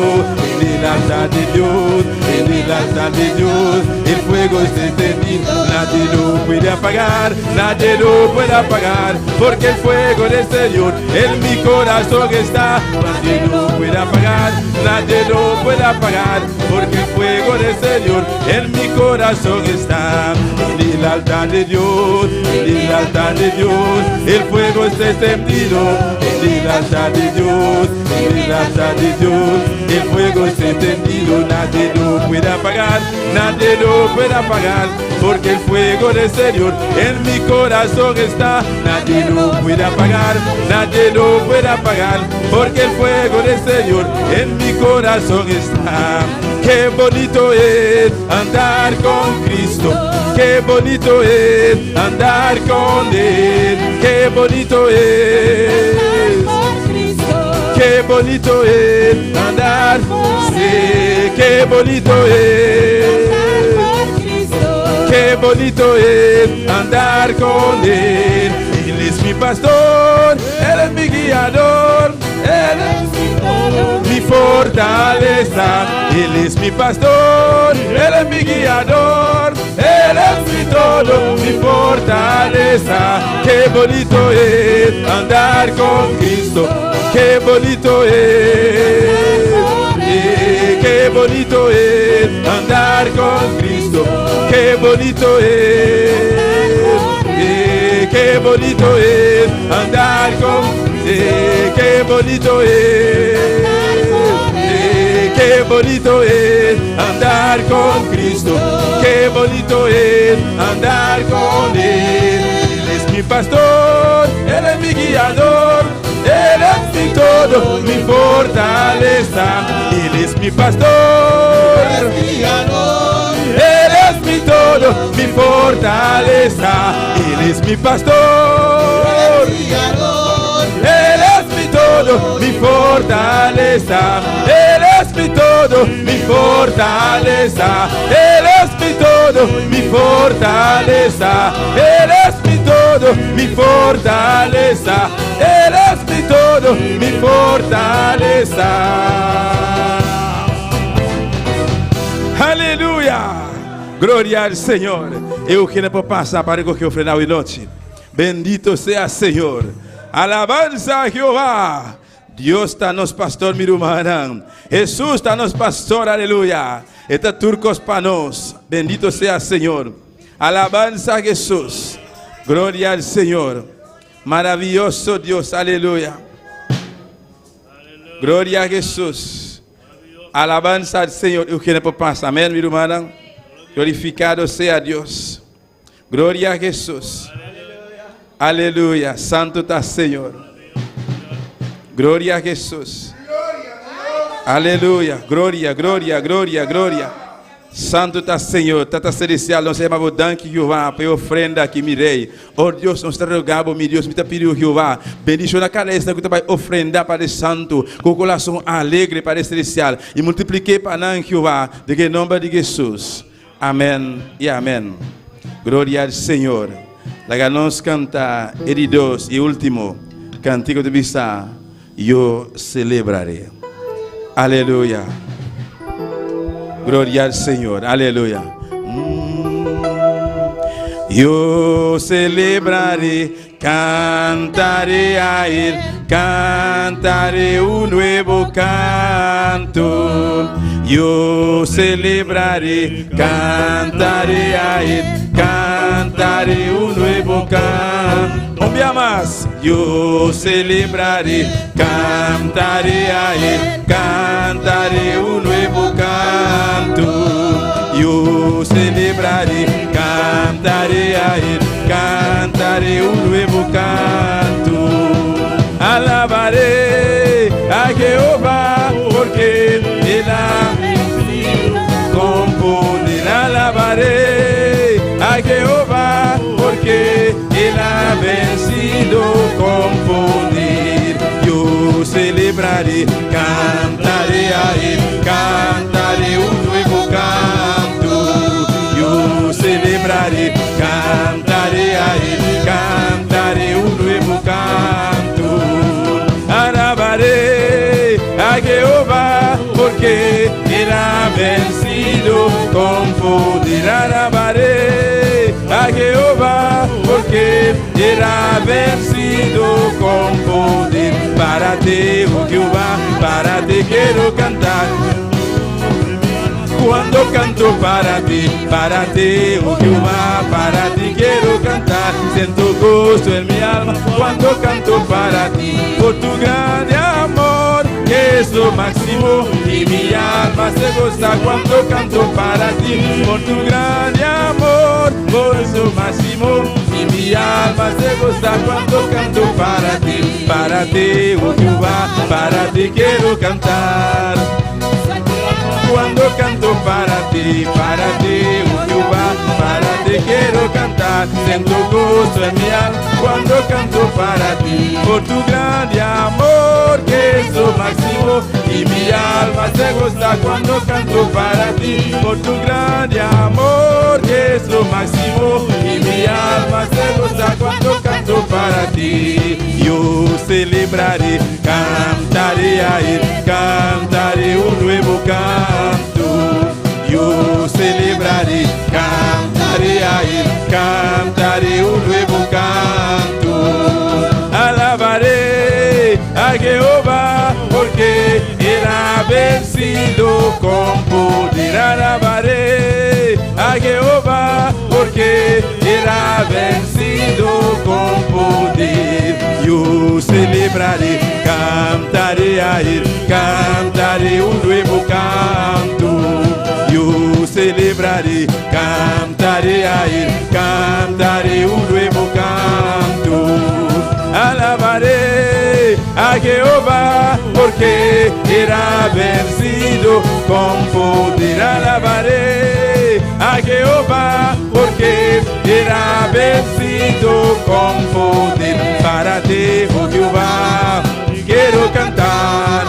En el altar de Dios, en el altar de Dios, el fuego está encendido. Nadie lo puede apagar, nadie lo puede apagar, porque el fuego del Señor en mi corazón está. Nadie lo puede apagar, nadie lo puede apagar, porque el fuego del Señor en mi corazón está. En el altar de Dios, en el altar de Dios, el fuego está encendido. En el altar de Dios, en el altar de Dios, el fuego está encendido. Nadie lo puede apagar, nadie lo puede apagar, porque el fuego del Señor en mi corazón está. Nadie lo puede apagar, nadie lo puede apagar, porque el fuego del Señor en mi corazón está. Qué bonito es andar con Cristo, qué bonito es andar con Él, qué bonito es. Qué bonito es andar, sí, qué bonito es. Qué bonito es andar con Él. Él es mi pastor, Él es mi guiador, Él es mi fortaleza. Él es mi pastor, Él es mi guiador, Él es mi todo, mi fortaleza. Qué bonito es andar con Cristo, qué bonito es. Qué bonito es andar con Cristo, qué bonito es. Qué bonito es andar con qué bonito es. Qué bonito es andar con Cristo, qué bonito es andar con Él. Él es mi pastor, Él es mi guiador, Él es mi todo, mi fortaleza. Él es mi pastor, Él es mi guiador, Él es mi todo, mi fortaleza. Él es mi pastor, Él es mi guiador, Él es mi todo, mi fortaleza. Él es mi todo, mi fortaleza. Él es mi todo, mi fortaleza. Él es mi todo, mi fortaleza. Él es mi todo, mi fortaleza. Aleluya. Gloria al Señor. Eu quero passar para que eu frenar o noite. Bendito sea Señor. Alabanza a Jehová. Dios está nos pastor, mi hermana. Jesús está nos pastor, aleluya. Está turcos para nos. Bendito sea Señor. Alabanza a Jesús. Gloria al Señor. Maravilloso Dios, aleluya. Gloria a Jesús. Alabanza al Señor. Eu quero passar. Amén, mi hermana. Glorificado sea Dios. Gloria a Jesús. Aleluya. Santo está Señor. Gloria a Jesús. Aleluya. Gloria, gloria, gloria, gloria. Santo está Señor. Tata celestial, nós chamamos danke Jeová, para ofrenda que mirei. Oh Deus, nós te rogamos, meu Deus, me te pediu Jeová. Bendición a cada esta que te vai ofrendar para o santo, com o coração alegre para o celestial. E multipliquei para nós, Jeová, de que nome de Jesus. Amém e amém. Glória ao Senhor. Laga nós canta heridos e último cantigo de vista. Yo celebraré. Aleluya. Gloria al Señor. Aleluya. Yo celebraré, cantaré a Él, cantaré un nuevo canto. Yo celebraré, cantaré a Él, cantaré un nuevo canto. Un día más, yo celebraré, cantaré a Él, cantaré un nuevo canto. Yo celebraré, cantaré a Él, cantaré un nuevo canto. Alabaré a Jehová, celebraré, cantaré a Él, cantaré un nuevo canto. Yo celebraré, cantaré a Él, cantaré un nuevo canto. Alabaré a Jehová porque Él ha vencido con poder. Alabaré a Jehová porque Él ha vencido con poder. Para ti, oh Jehová, para ti quiero cantar. Cuando canto para ti, oh Jehová, para ti quiero cantar. Siento gozo en mi alma cuando canto para ti, por tu grande amor, que es lo máximo. Y mi alma se goza cuando canto para ti, por tu grande amor, por eso máximo. Y mi alma se goza cuando canto para ti, oh Jehová, para ti quiero cantar. Cuando canto para ti, oh Jehová, para ti quiero cantar. Siento gozo en mi alma cuando canto para ti, por tu grande amor, que es lo máximo. Y mi alma se goza cuando canto para ti, por tu grande amor, que es lo máximo. Y mi alma se goza cuando canto para ti. Yo celebraré, cantaré a Él, cantaré un nuevo canto. Yo celebraré, cantaré a Él, cantaré un nuevo canto. Alabaré a Jehová porque Él ha vencido con poder. Alabaré a Jehová porque Él ha vencido con poder. Yo celebraré, cantaré a Él, cantaré un nuevo canto. Yo celebraré, cantaré a Él, cantaré un nuevo canto. Alabaré a Jehová porque Él ha vencido con poder. Alabaré a Jehová porque Él ha vencido con poder. Para ti, oh Jehová, quiero cantar.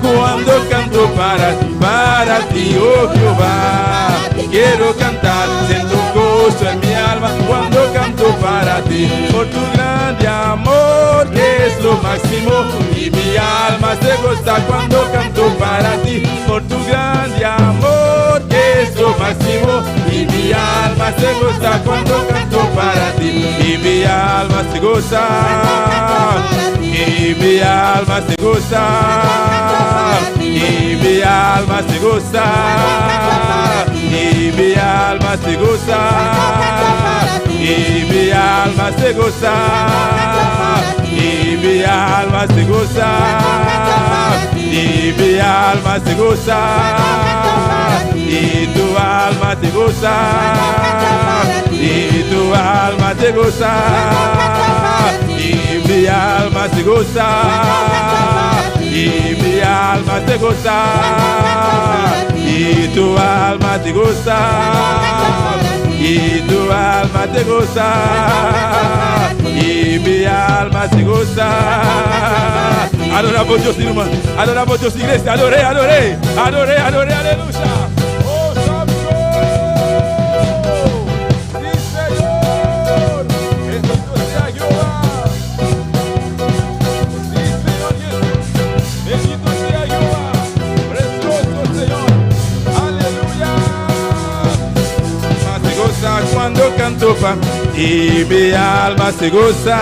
Cuando canto para ti, oh Jehová, quiero cantar. Siento gozo en mi alma cuando canto para ti, por tu grande amor, que es lo máximo. Y mi alma se goza cuando canto para ti, por tu grande amor, que es lo máximo. Y mi alma se goza cuando canto para ti, y mi alma se goza, y mi alma se goza, y mi alma se goza, y mi alma se goza, y mi alma se goza, y mi alma se goza, y mi alma se goza, y tu alma te goza, y tu alma te goza, y mi alma se goza, y mi alma te goza, y tu alma te goza, y tu alma te goza, y mi alma se goza. Adoramos Dios, hermano, adoramos Dios, iglesia, adoré, adoré, adoré, adoré, aleluya. Oh, santo, sí, Señor, bendito sea Jehová. Sí, Señor Jesús, bendito sea Jehová, precioso Señor, aleluya. Se goza cuando canto y mi alma se goza,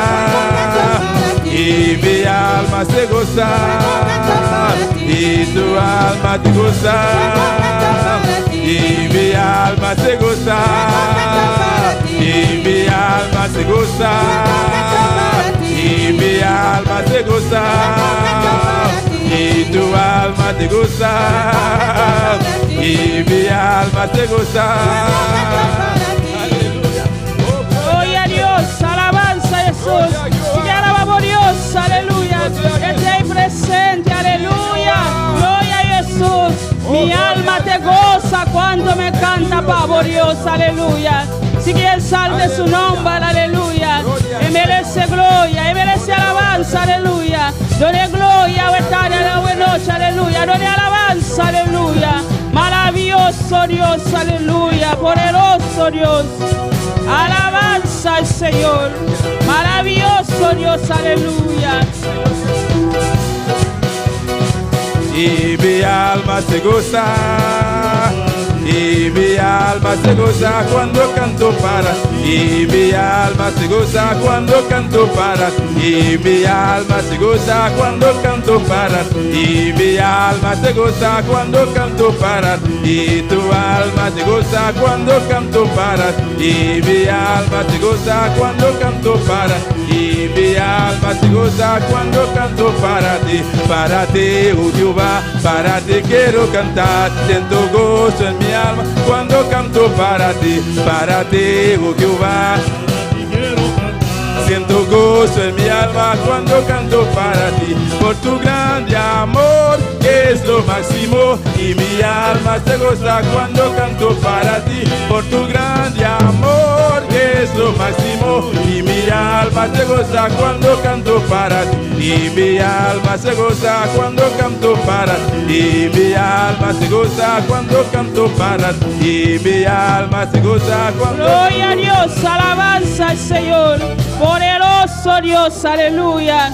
y mi alma se goza, y tu alma te goza, y mi alma se goza, y mi alma se goza, y mi alma se goza, y tu alma te goza, y mi alma te goza. Gloria a Dios, alabanza a Jesús. Te alabamos Dios, aleluya. Esté ahí presente, aleluya. Gloria a Jesús. Mi alma te goza cuando me canta, pavo Dios, aleluya. Si quien salve su nombre, aleluya. Él merece gloria, Él merece alabanza, aleluya. Dole gloria Poderoso Dios, aleluya. Poderoso Dios. Alabanza al Señor. Maravilloso Dios, aleluya. Y mi alma se goza, y mi alma se goza cuando canto para ti. Y mi alma se goza cuando canto para ti. Y mi alma se goza cuando canto para ti. Y mi alma se goza cuando canto para ti. Y tu alma se goza cuando canto para ti. Y mi alma se goza cuando canto para ti. Y mi alma se goza cuando canto para ti, oh Jehová, para ti quiero cantar, siento gozo en mi alma cuando canto para ti, oh Jehová. Siento gozo en mi alma cuando canto para ti, por tu grande amor que es lo máximo. Y mi alma se goza cuando canto para ti, por tu grande amor que es lo máximo. Y mi alma se goza cuando canto para ti, y mi alma se goza cuando canto para ti, y mi alma se goza cuando canto para ti, y mi alma se goza cuando... Gloria a Dios, alabanza al Señor. Poderoso Dios, aleluya.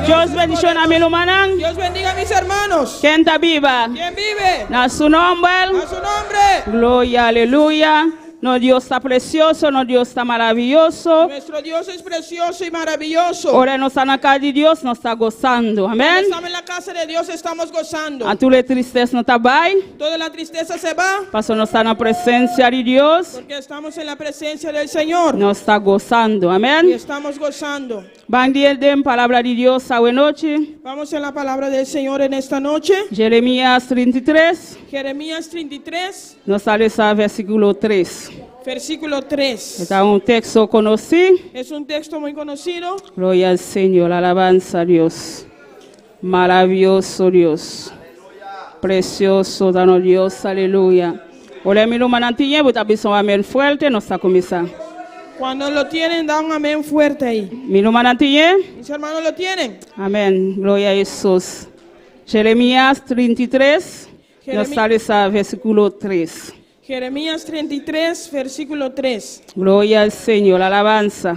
Dios bendición a mi hermana. Dios bendiga a mis hermanos. ¿Quién está viva? ¿Quién vive? A su nombre. A su nombre. Gloria, aleluya. No, Dios está precioso, no, Dios está maravilloso. Nuestro Dios es precioso y maravilloso. Ahora nos está en la casa de Dios, nos está gozando. Cuando Amén. estamos en la casa de Dios estamos gozando. A tu le tristeza no está ahí. Toda la tristeza se va Pasó no está en la presencia de Dios. porque estamos en la presencia del Señor. Nos está gozando. Y Amén. estamos gozando. Van de palabra de Dios a noche. Vamos a la palabra del Señor en esta noche. Jeremías 33. Jeremías 33, Nos sale a versículo 3. versículo 3. Está un texto conocido. Es un texto muy conocido. Gloria al Señor, alabanza a Dios. Maravilloso Dios. Precioso dano Dios, aleluya. Hola, mi hermana Antilla, vos también son amén fuerte, nos está comenzando. Cuando lo tienen, da un amén fuerte ahí. Mi hermana Antilla, Mis hermanos lo tienen. amén, gloria a Jesús. Jeremías 33, nos sale a versículo 3. Jeremías 33, versículo 3. Gloria al Señor, alabanza.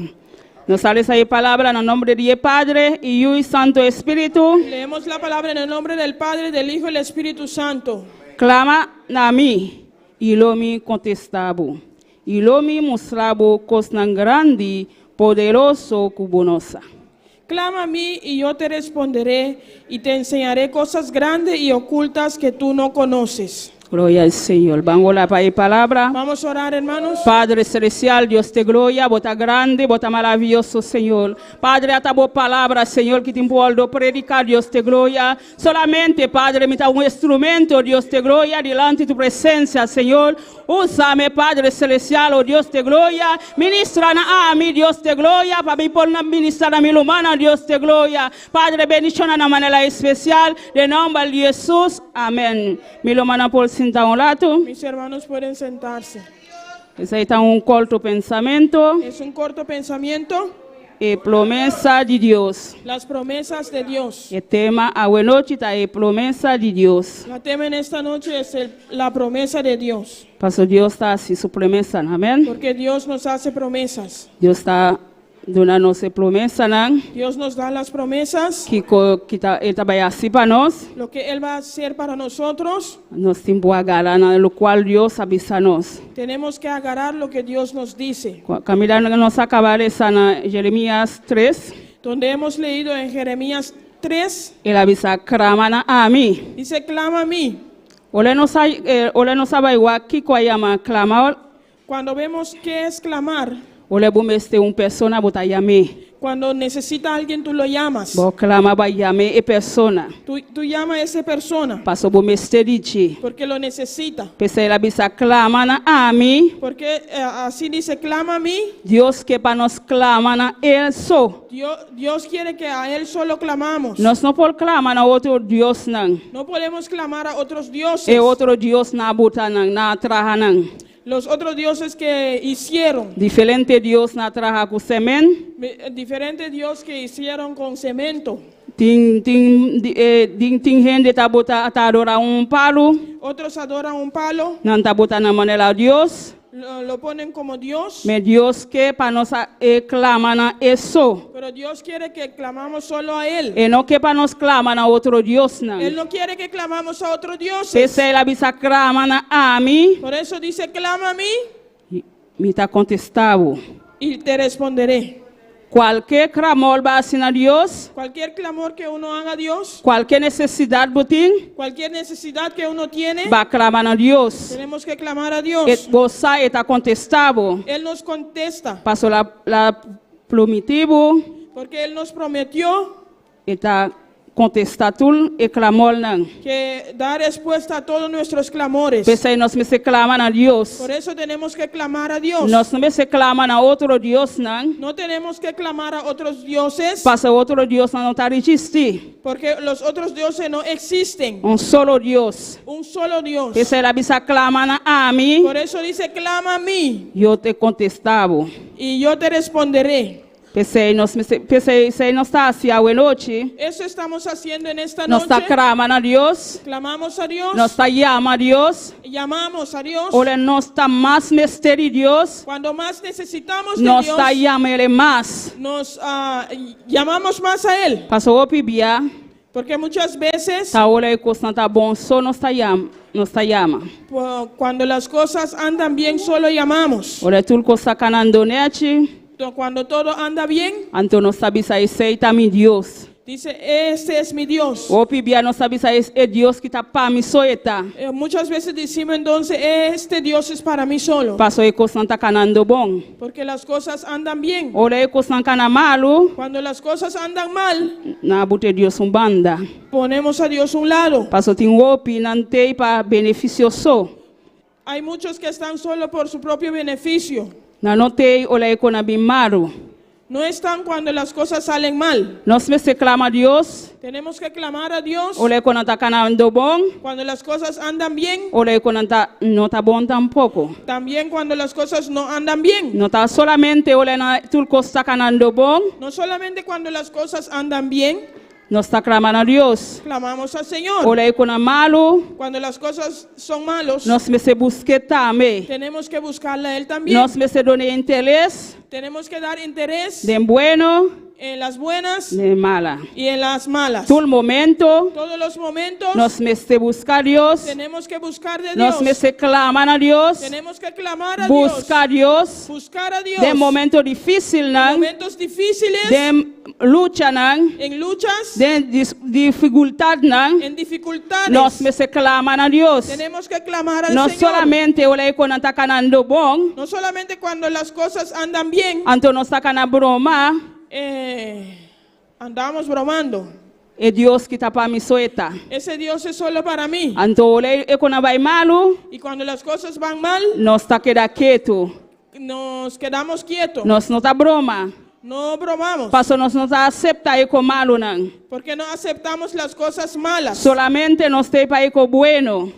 Nos sale ahí palabra en el nombre de Padre, Hijo y Santo Espíritu. Leemos la palabra en el nombre del Padre, del Hijo y del Espíritu Santo. Clama a mí, y lo me contestabo, y lo me mostrabo cosas grande, poderoso, cubonosa. Clama a mí y yo te responderé y te enseñaré cosas grandes y ocultas que tú no conoces. Gloria al Señor. Vamos a la palabra. Vamos a orar, hermanos. Padre celestial, Dios te gloria, bota grande, bota maravilloso, Señor. Padre, a tu palabra, Señor, que te puedo predicar, Dios te gloria. Solamente, Padre, me da un instrumento, Dios te gloria, delante de tu presencia, Señor. Úsame, Padre celestial, oh Dios te gloria. Ministra a mí, Dios te gloria. Para mí, por ministrar a mi humana, Dios te gloria. Padre, bendición de una manera especial. De nombre de Jesús. Amén. Mi humana por sentar un rato. Mis hermanos pueden sentarse. Ese está un corto pensamiento. Es un corto pensamiento. Y promesa de Dios. Las promesas de Dios. El tema a buena noche está la promesa de Dios. La tema en esta noche es la promesa de Dios. Pastor, Dios está así su promesa, amén. Porque Dios nos hace promesas. Dios está dando promesa, Dios nos da las promesas. que está así para nosotros. Lo que Él va a hacer para nosotros. Nos tenemos que agarrar en lo cual Dios avisa nos. Tenemos que agarrar lo que Dios nos dice. Camila nos acaba en Jeremías 3. Donde hemos leído en Jeremías 3. Él avisa, clama a mí. Dice, clama a mí. Ole no sabe igual que llama clamar. Cuando vemos qué es clamar. Ole bumeste un persona bota llame. Cuando necesita a alguien, tú lo llamas. Bo clama ba llame e persona. Tú llamas a esa persona. Paso bumeste dice. Porque lo necesita. Pese la bisa clama a mí. Porque así dice, clama a mí. Dios que para nos clama él so. Dios quiere que a Él solo clamamos. Nos no por clamar a otro Dios nan. No podemos clamar a otros dioses. E otro Dios na buta nan, na traja nan. Los otros dioses que hicieron. Diferente Dios na traja ku semen. Diferente Dios que hicieron con cemento. Ting gente tá bota tá adorar palo, Otros adoran un palo, não tá botando na manela a Deus. lo ponen como Dios. Mas Deus quer para nós clamar na isso. Pero Dios quiere que clamamos solo a Él. E não quer para nós clamar na outro Deus não. Él no quiere que clamamos a otros dioses. Pese ela bisa clama na ami, Por eso dice, clama a mí me tá contestado. y te responderé. Qualquer clamor vai assim a Deus, Cualquier clamor que uno haga a Dios, qualquer necessidade botim, cualquier necesidad que uno tiene, vai clamar a Deus. tenemos que clamar a E Dios. você está contestado. Él nos contesta, Passou la prometivo, porque Él nos prometió está contestado e clamor não. que da respuesta a todos nuestros clamores. Pese nós me se clama a Deus. Por eso tenemos que clamar a Dios. Nós não me se clama a outro Deus não. No tenemos que clamar a otros dioses, Passa outro Deus não está existir. porque los otros dioses no existen. Solo Deus. Un solo Dios. Pese ela bisa clama a mim, Por eso dice, clama a mí eu te contestava. y yo te responderé. Pese nós está assim a noite. Eso estamos haciendo en esta Nós está noche. clamando a Deus. Clamamos a Dios, Nós está llama a Deus. llamamos a Dios. Olha, nós está mais mistério de Deus. Cuando más necesitamos de Nós Dios, está llama ele mais. nos llamamos más a Él. Passou o pibia. Porque muchas veces, Tá olha aí coisa tá bom, só nós está llama. Nós está llama. cuando las cosas andan bien, solo llamamos. Olha tudo coisa canando nete. Cuando todo anda bien, Então nós sabe se aceita mi Deus. dice, este es mi Dios. O pibia nós sabe se é Deus que tá para mim soeta. Muchas veces decimos entonces, este Dios es para mí solo. Passou aí coisa tá canando bom. Porque las cosas andan bien. Olha aí coisa cana malo. Cuando las cosas andan mal, Na bote Deus banda. ponemos a Dios a un lado. Passou tem opi não tem para beneficioso. Hay muchos que están solo por su propio beneficio. Na não tem olha aí com abimaro. No están cuando las cosas salen mal. Nós me se clama a Deus. Tenemos que clamar a Dios Olha aí quando tá canando bom. cuando las cosas andan bien. Olha aí quando tá não tá bom tampouco. También cuando las cosas no andan bien. Não tá solamente olha na tudo coisa tá canando bom. No solamente cuando las cosas andan bien, Nós está clamando a Deus. clamamos al Señor. Olha aí quando malo. Cuando las cosas son malos, Nós me se busque também. tenemos que buscarle a Él también. Nós me se done interesse Tenemos que dar interés de bueno, en las buenas de mala. y en las malas. Todo momento Todos los momentos nós me se buscar Deus. tenemos que buscar de Nós me Dios. se clamar a Deus. Tenemos que clamar a Buscar Deus. Buscar a Dios. De momento difícil não. Momentos difíciles, De luta não. en luchas, De dificuldade não. en dificultades. Nós me se clamar a Deus. Tenemos que clamar al Não Señor. solamente olha aí quando tá canando bom. No solamente cuando las cosas andan bien, Então nós tá canando broma. andamos bromando. É Deus que tá para mim soeta. Ese Dios es solo para mí. Então olha aí quando vai malo. Y cuando las cosas van mal, Nós tá queda quieto. nos quedamos quietos. Nós não tá broma. No bromamos. Pastor, nós não tá aceitar aí com malo não. Porque no aceptamos las cosas malas. Solamente nós tem para aí com bueno.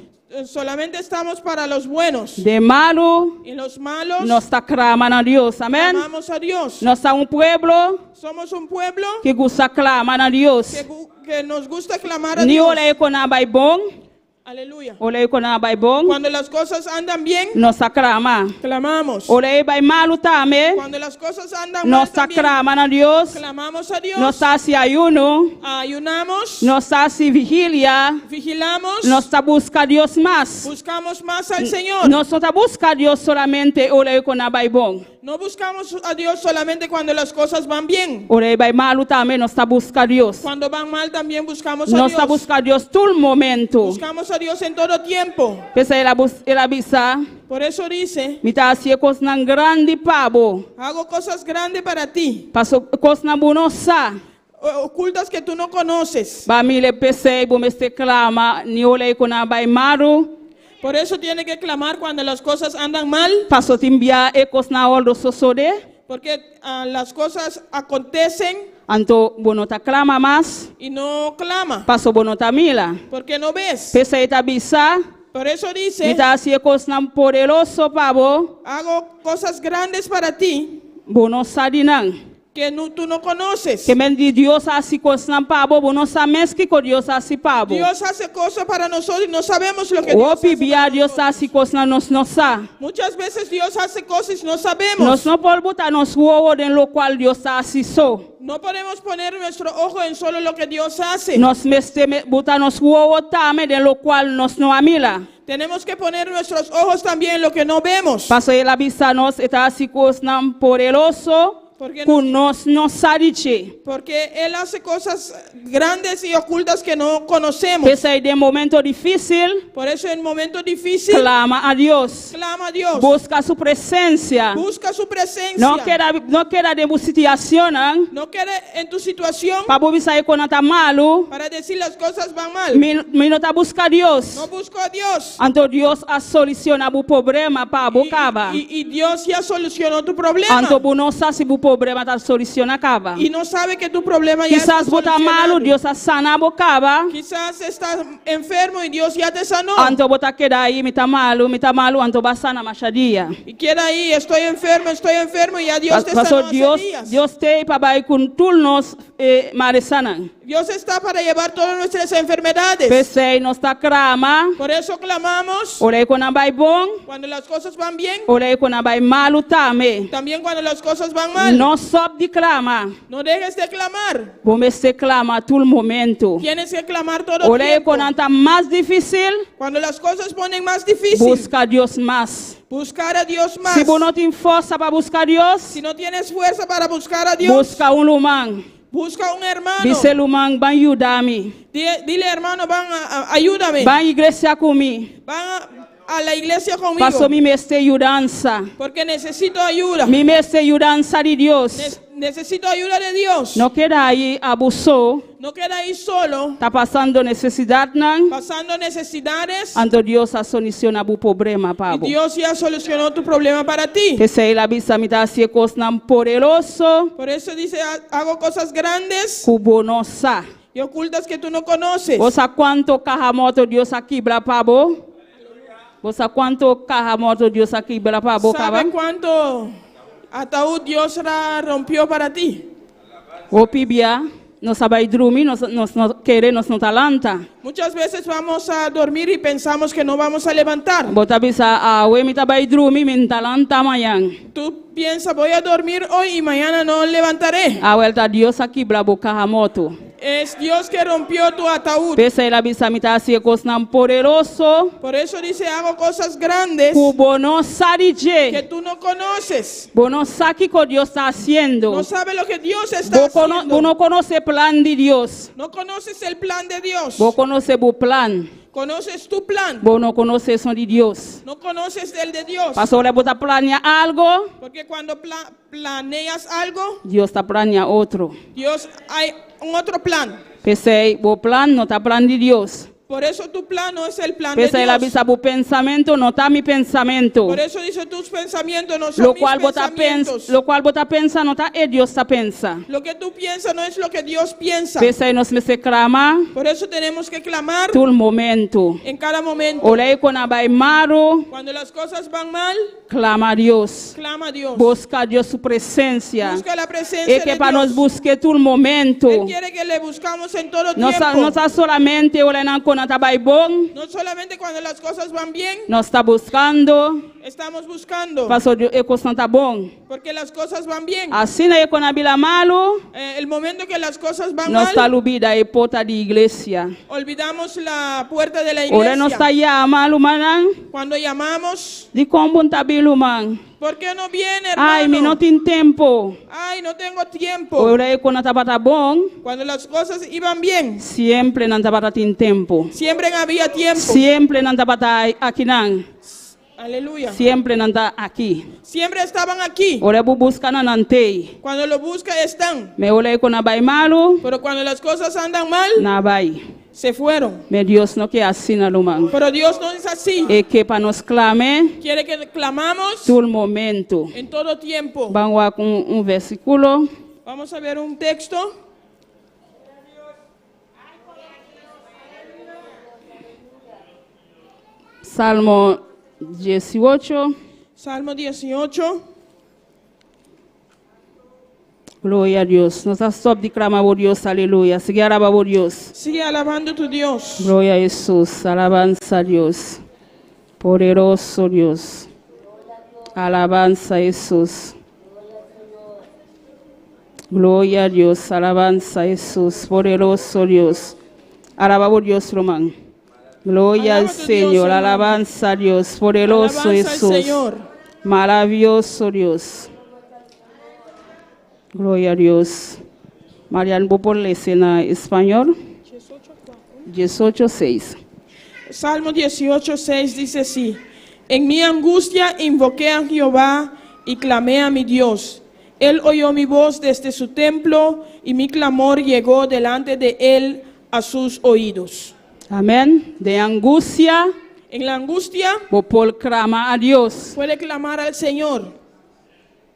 Solamente estamos para los buenos. De malo, Y los malos, nós tá clamando a Deus, amém? clamamos a Dios. Nós tá pueblo Somos un pueblo que gosta clamar a Deus. que nos gusta clamar a Ni Dios. olha aí quando vai bom, Aleluya. olha aí quando vai bom, Cuando las cosas andan bien, nós tá clamar. clamamos. Olha aí vai malo também, Cuando las cosas andan mal, nós tá también, clamando a Deus. clamamos a Dios. Nós tá se ayuno, Ayunamos, nós tá se vigília, vigilamos, nós tá buscando Deus mais. buscamos más al Señor. Nós só tá buscando Deus solamente olha aí quando vai bom. No buscamos a Dios solamente cuando las cosas van bien. Olha aí vai malo também, nós tá buscando Deus. Cuando van mal también buscamos a Nós tá Dios. buscando Deus todo momento. Buscamos a Dios en todo tiempo. Pensa ela bisa, Por eso dice, me tá assim coisa nan grande pabo. hago cosas grandes para ti, Passo coisa na bonosa. ocultas que tú no conoces. Ba mi le pensei, bom este clama, ni olha aí quando vai malo. Por eso tiene que clamar cuando las cosas andan mal, Passo timbia e coisa na olho sosode. porque las cosas acontecen Anto bono ta clama mas, y no clama, passo bono ta mila. porque no ves. Pensei ta bisa, Por eso me dice, tá assim coisa nan poderoso pabo. hago cosas grandes para ti, Bono sadi nan. que tú no conoces. Que men di Dios así cosas pabo, bo no sabes que con Dios así pabo. Dios hace cosas para nosotros y no sabemos lo que Dios O hace pibia para Dios nosotros. así cosas nos no sa. Muchas veces Dios hace cosas y no sabemos. Nos no por botar nos huevo en lo cual Dios así so. No podemos poner nuestro ojo en solo lo que Dios hace. Nos meste botar nos huevo tame de lo cual nos no amila. Tenemos que poner nuestros ojos también en lo que no vemos. Paso el avisa nos está así cosas poderoso. Porque Con nos no sadiche. Porque Él hace cosas grandes y ocultas que no conocemos. Que sea de momento difícil, Por eso en momentos difíciles, clama a Dios. clama a Dios. Busca su presencia. Busca su presencia. No queda de situación, No quede en tu situación para buscar con ata malo. para decir las cosas van mal. Mi no ta busca a Dios. No busco a Dios. Anto Dios a solucionar bu problema para bocaba. Y Dios ya solucionó tu problema. Anto bu no sa si bu problema ta soluciona acaba. Y no sabe que tu problema ya Quizás está bota solucionado. malo, Dios a sana bocaba. Quizás estás enfermo y Dios ya te sanó. Anto bota queda ahí, mi ta malo, anto va sana machadia. Y queda ahí, estoy enfermo y ya Dios te sanó Pasó hace Dios, días. Dios te para con tulnos maresanan. Dios está para llevar todas nuestras enfermedades. Pese no está crama, Por eso clamamos ore con abai bon, cuando las cosas van bien, ore con abai malu tame. también cuando las cosas van mal. No sob di clama, No dejes de clamar. bome se clama todo el momento. Tienes que clamar todo el Ore tiempo. con anta más difícil, Cuando las cosas ponen más difícil, busca a Dios más. buscar a Dios más. Si vos no tienes fuerza para buscar a Dios, Si no tienes fuerza para buscar a Dios, busca un lumán. busca un hermano. Dice lumán, van ayudarme. Dile, hermano, ayúdame. Van a iglesia conmigo. Van a la iglesia conmigo. Paso mi meste ayudanza. Porque necesito ayuda. Mi meste ayudanza de Dios. Necesito ayuda de Dios. No queda ahí abusó. No queda ahí solo, Está pasando necesidad, nan. pasando necesidades. Ando Dios a solucionar bu problema, Y pabo. Dios ya solucionó tu problema para ti. Que se la visa mitad si cosas poderoso, Por eso dice, hago cosas grandes cubonosa. y ocultas que tú no conoces. ¿Vos a cuánto cajamoto Dios aquí bra pabo? ¿Vos a cuánto cajamoto Dios aquí bra pabo, ¿Sabe caba? cuánto ataúd Dios rompió para ti? O pibia, no sabe dormir, no quiere, no talanta. Muchas veces vamos a dormir y pensamos que no vamos a levantar. Bota bisa a we mi tabai dormir, min talanta mayan. Tú piensas, voy a dormir hoy y mañana no levantaré. A vuelta Dios aquí bra bo cajamoto. Es Dios que rompió tu ataúd. Pese la visa mitad si cosas poderoso, Por eso dice, hago cosas grandes cubonosa que DJ. tú no conoces. Bueno, sabe que Dios está haciendo. No sabe lo que Dios está Vos haciendo. no conoce el plan de Dios. No conoces el plan de Dios. Vos conoce tu plan. Conoces tu plan. Vos no conoces son de Dios. No conoces el de Dios. Pasó la bota planea algo, Porque cuando planeas algo, Dios está planea otro. Dios hay un otro plan. Pese vos plan no está plan de Dios. Por eso tu plan no es el plan de Pese la Dios. visa bu pensamiento no está mi pensamiento. Por eso dice tus pensamientos no son Lo mis cual bota pensamientos. pensa no está Dios está pensa. Lo que tú piensas no es lo que Dios piensa. Pese nos me se clama Por eso tenemos que clamar todo el momento. en cada momento. Olé con abai maro, Cuando las cosas van mal, clama a Dios. clama a Dios. Busca a Dios su presencia. Busca la presencia Es que de para nos Dios. busque todo el momento. Él quiere que le buscamos en todo No tiempo. está solamente orando con bon, No solamente cuando las cosas van bien, no está buscando, estamos buscando. paso de cosas está bon. Porque las cosas van bien. Así no es con abila malo, El momento que las cosas van no mal, está lubida y pota de iglesia. olvidamos la puerta de la Ora no está iglesia. ya malo manan, Cuando llamamos, di como tabilu man. ¿por qué no viene, hermano? Ay, mi no tiene tiempo. Ay, no tengo tiempo. Ora con tabata bon, Cuando las cosas iban bien, siempre no tabata tiene tiempo. siempre había tiempo. Siempre no tabata aquí nan. Aleluya. Siempre no está aquí. Siempre estaban aquí. Ora bu busca na nante. Cuando lo busca están. Me ole con abai malo, Pero cuando las cosas andan mal, na bai. se fueron. Me Dios no que así na luman. Pero Dios no es así. E que para nos clame Quiere que clamamos todo el momento. en todo tiempo. Vamos a con un versículo. Vamos a ver un texto. Salmo 18. Salmo 18. Gloria a Dios. Nos stop de clamar por Dios. Aleluya. Sigue alabando por Dios. Sigue alabando a tu Dios. Gloria a Jesús. Alabanza a Dios. Poderoso Dios. Alabanza a Jesús. Gloria a Dios. Alabanza a Jesús. Poderoso Dios. Alaba por Dios, Román. Gloria Alaba al a tu Dios, Señor. hermano. Alabanza a Dios. Poderoso Alabanza al Jesús. Señor. Maravilloso Dios. Gloria a Dios. Marian, ¿vos por la escena español? 18:6. Salmo 18:6 dice así: en mi angustia invoqué a Jehová y clamé a mi Dios. Él oyó mi voz desde su templo y mi clamor llegó delante de él a sus oídos. Amén. De angustia, En la angustia vos por clama a Dios. puede clamar al Señor.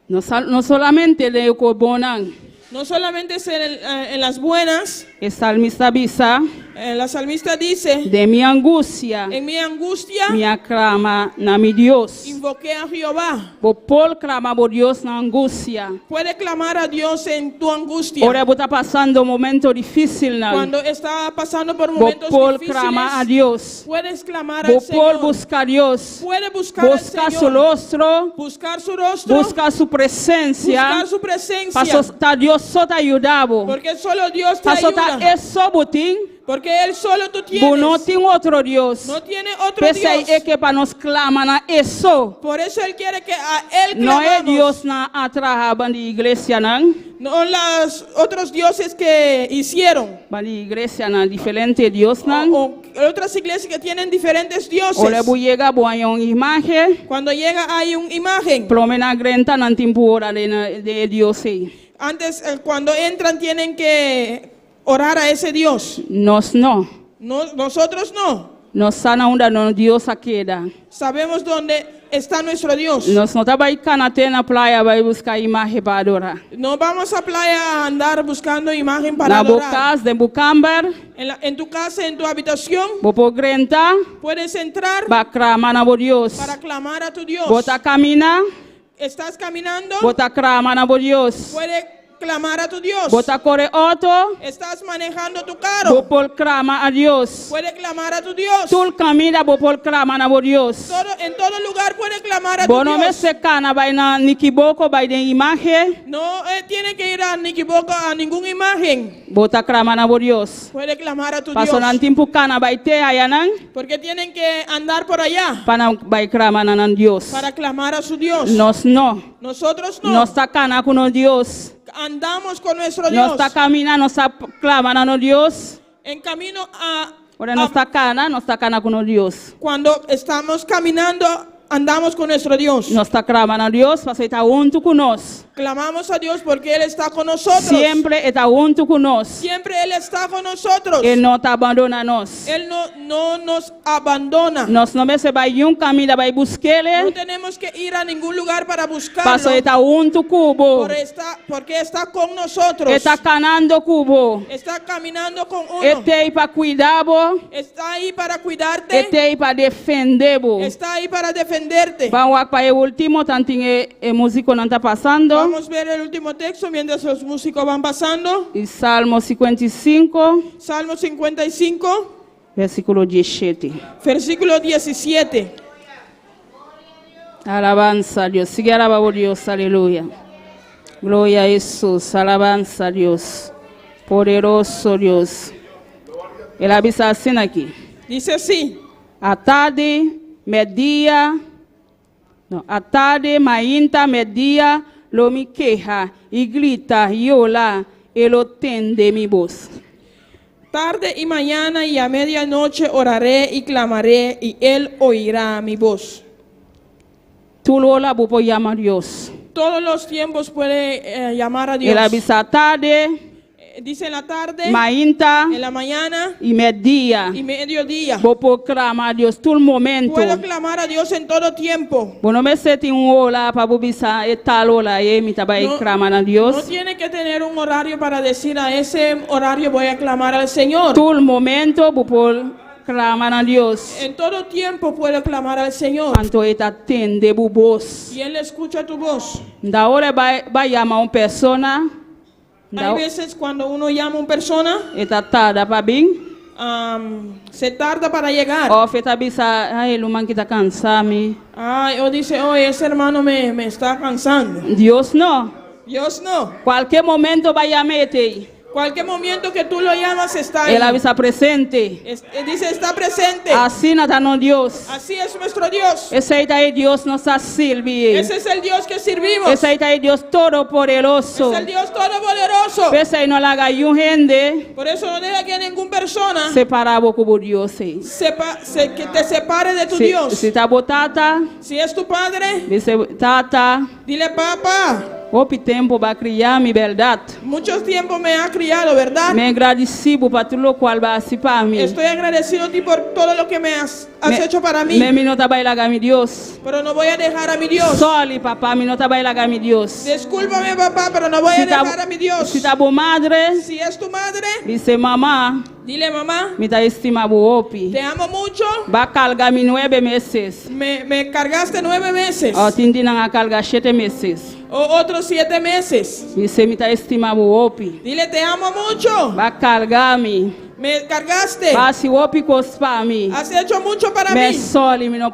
No solamente de Cobonan. No solamente es en las buenas. El salmista avisa La salmista dice: de mi angustia, en mi angustia mi aclama na mi Dios. invoqué a Jehová. Vos por clama por Dios na angustia. Puede clamar a Dios en tu angustia. Ahora vos está pasando un momento difícil. Cuando está pasando por Vos momentos por clama a difíciles, Dios. puedes clamar al Vos por Señor. buscar a Dios. Puede buscar al Busca su Señor. rostro. Buscar su rostro. Busca su presencia. Buscar su presencia. Para Dios só te ayudava. Porque solo Dios te Para só ayuda. é só botim. Porque Él solo tú Bo não tienes. tem outro Deus. No tiene otro Pensei Dios. é que para nos clamar na isso. Por eso Él quiere que a Él Não é clamamos. Deus na atrás de igreja não. No los otros dioses que hicieron. Para igreja na diferente Deus não. O otras iglesias que tienen diferentes dioses. Olha buiega boa uma imagem. Cuando llega hay una imagen. Plomena grenta na temporada de Deus aí. Antes, cuando entran, tienen que orar a ese Dios. Nós não. Nosotros no. Nós sana onde não Deus queda. Sabemos dónde está nuestro Dios. Nós não tá vai canate na praia vai buscar imagem para adorar. No vamos a playa a andar buscando imagen para Na adorar. bocas de Bucamber, En tu casa, en tu habitación, bopo grenta, puedes entrar ba crama na Dios. para clamar a tu Dios. Bota camina, Estás caminando, bota crama na Dios. puedes clamar a tu Dios. Bota corre auto, Estás manejando tu carro, bopo crama a Dios. puedes clamar a tu Dios. Tul camina bopo crama na Dios. En todo lugar puedes clamar a tu Bono me Dios. se cana vai na nikiboko vai de imagem, No tiene que ir a ni equivoco a ninguna imagen. bota crama na Dios. Puede clamar a tu Paso nan Dios. timpo cana vai te ayanan, Porque tienen que andar por allá pana vai crama na nan Dios. para clamar a su Dios. Nós não. Nosotros no. Nós tá cana com o Deus. Andamos con nuestro Nós Dios. tá caminhando, nós tá clamando no Deus. En camino a Ora nós tá cana com o Deus. cuando estamos caminando, andamos con nuestro Dios. Nós tá clamando a Deus, para estar junto com nós. Clamamos a Dios porque Él está con nosotros. Sempre está junto com nós. Siempre Él está con nosotros. Ele não tá abandona nós. Él no nos abandona. Nós não se vai um caminho, vai buscar No ele. tenemos que ir a ningún lugar para buscarlo. Paso está junto cubo. Porque está con nosotros. Está canando cubo. Está caminando con uno. Este aí para cuidar, bo. Está ahí para cuidarte. Este aí para defender, bo. Está ahí para defenderte. Vamos para o último, tanto o músico não está passando. Vamos a ver el último texto mientras los músicos van pasando. E Salmo 55, Salmo 55, versículo 17. versículo 17. Alabanza a Dios. Sigue alabando a Dios. Aleluya. Gloria a Jesús. Alabanza a Dios. Poderoso Dios. Ele avisa assim aqui. Dice así: A tarde, media. Não, a tarde, mainta, media, lo me queja e grita e olá, ele tende mi voz. tarde y mañana y a medianoche oraré y clamaré y Él oirá mi voz. Tu lola bopo llama a Dios. Todos los tiempos puede llamar a Dios. Ele avisa a tarde, Dice en la tarde, mainta en la mañana e media. y mediodía. Bopo clama a Dios todo momento. Puedo clamar a Dios en todo tiempo. Bueno, me seti ola para bobisa tal ola mi tabai No, clama a No Dios. tiene que tener un horario para decir a ese horario voy a clamar al Señor. Todo momento bopo clama a Dios. En todo tiempo puedo clamar al Señor. Anto eta tende bubos. Y Él escucha tu voz. Da hora vai llamar uma persona, Hay veces cuando uno llama a una persona, Eta tarda para bem. se tarda para llegar. Ou feta bisa, ai, Luman que tá cansado. Ay, o dice, oh, ese hermano me está cansando. Deus não. Dios no. Qualquer momento vai amete. Cualquier momento que tú lo llamas está ahí. Ele avisa presente. Dice, está presente. Assim está no Deus. Así es nuestro Dios. Esse aí tá aí Deus nossa sirve. Ese es el Dios que servimos. Esse aí tá aí Deus todo poderoso. Es el Dios todopoderoso. Esse aí não larga gente. Por eso no deja que ninguna persona Separava com Deus. que te separe de tu Dios. Se tá botata, Si es tu padre, dice tata. dile, papá, Hopi tempo para criar mi verdade. mucho tiempo me ha criado, ¿verdad? Me agradecido para tudo qual vai se para mim. Estoy agradecido a ti por todo lo que me has hecho para mí. Me não trabalha com mi Deus. Pero no voy a dejar a mi Dios. Soli papá, me não trabalha com mi Deus. Discúlpame, papá, pero no voy a dejar a mi Dios. Se tá boa madre, Si es tu madre, dice mamá, dile, mamá, me tá estima boa. te amo mucho. Vai carregar mi 9 meses. Me cargaste 9 meses. Ó, tindi na carga 7 meses. O otros 7 meses. Dice me tá estima boa. Dile, te amo mucho. Vai carregar me. Me cargaste. Passe opi cospa me. Has hecho mucho para Me mí. soli, me não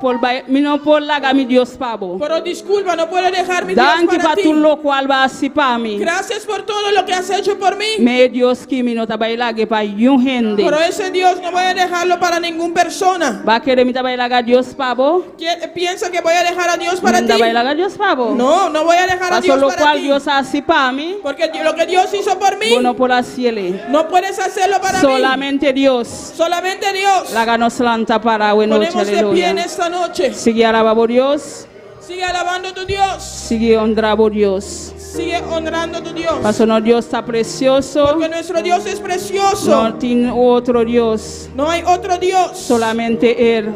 por largar mi Deus pabo. Pero disculpa, no puedo dejar mi Dios Danke para para ti. tudo qual vai se para mim. Gracias por todo lo que has hecho por mí. Me Deus que me não trabalha para gente. Pero ese Dios no voy a dejarlo para ninguna persona. Vai querer me trabalhar Deus pabo? ¿Piensa que voy a dejar a Dios para Me ti? trabalhar Deus pabo. No, no voy a dejar a Dios Solo para qual ti. Deus hace para mim. Porque lo que Dios hizo por mí, Bueno por hacerle. no puedes hacerlo para mí. Solamente Dios. Solamente Dios. La nos lanta para buena noche. Ponemos de pie en Aleluya. esta noche. Sigue alabando Dios. Sigue alabando a tu Dios. Sigue honrando Dios. Sigue honrando a tu Dios. Paso no Dios está precioso. Porque nuestro Dios es precioso. No tiene otro Dios. No hay otro Dios. Solamente Él.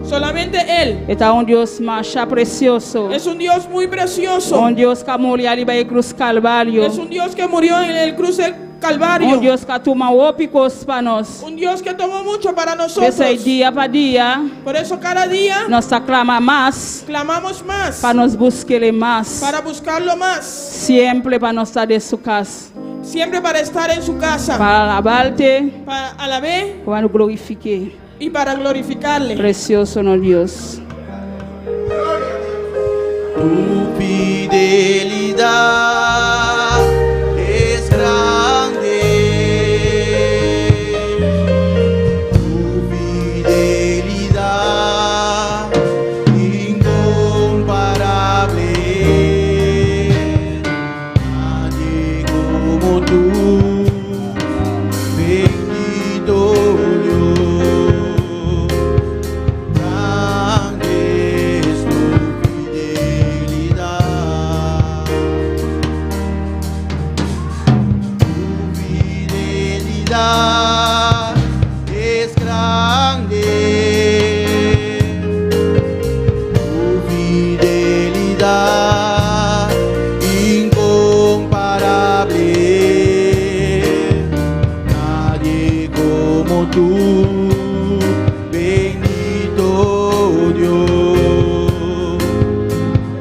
Solamente Él. Está un Dios más precioso. Es un Dios muy precioso. Un Dios que murió ali en cruz Calvario. Es un Dios que murió en el cruz del Calvario. Un Dios que toma ópicos para nós. Un Dios que tomó mucho para nosotros. Esse dia para dia, Por eso cada día nós aclamamos mais, clamamos más. para nos buscar mais. Para buscarlo más. Sempre para nós estar de sua casa. Siempre para estar en su casa. Para alabarte, Para alabar para glorificar. y para glorificarle. Precioso no Dios. Tu fidelidad es grande, tu fidelidad incomparable, nadie como tú, bendito Dios. Grande es tu fidelidad. Tu fidelidad es grande. Tu fidelidad incomparable. Nadie como tú. Bendito Dios,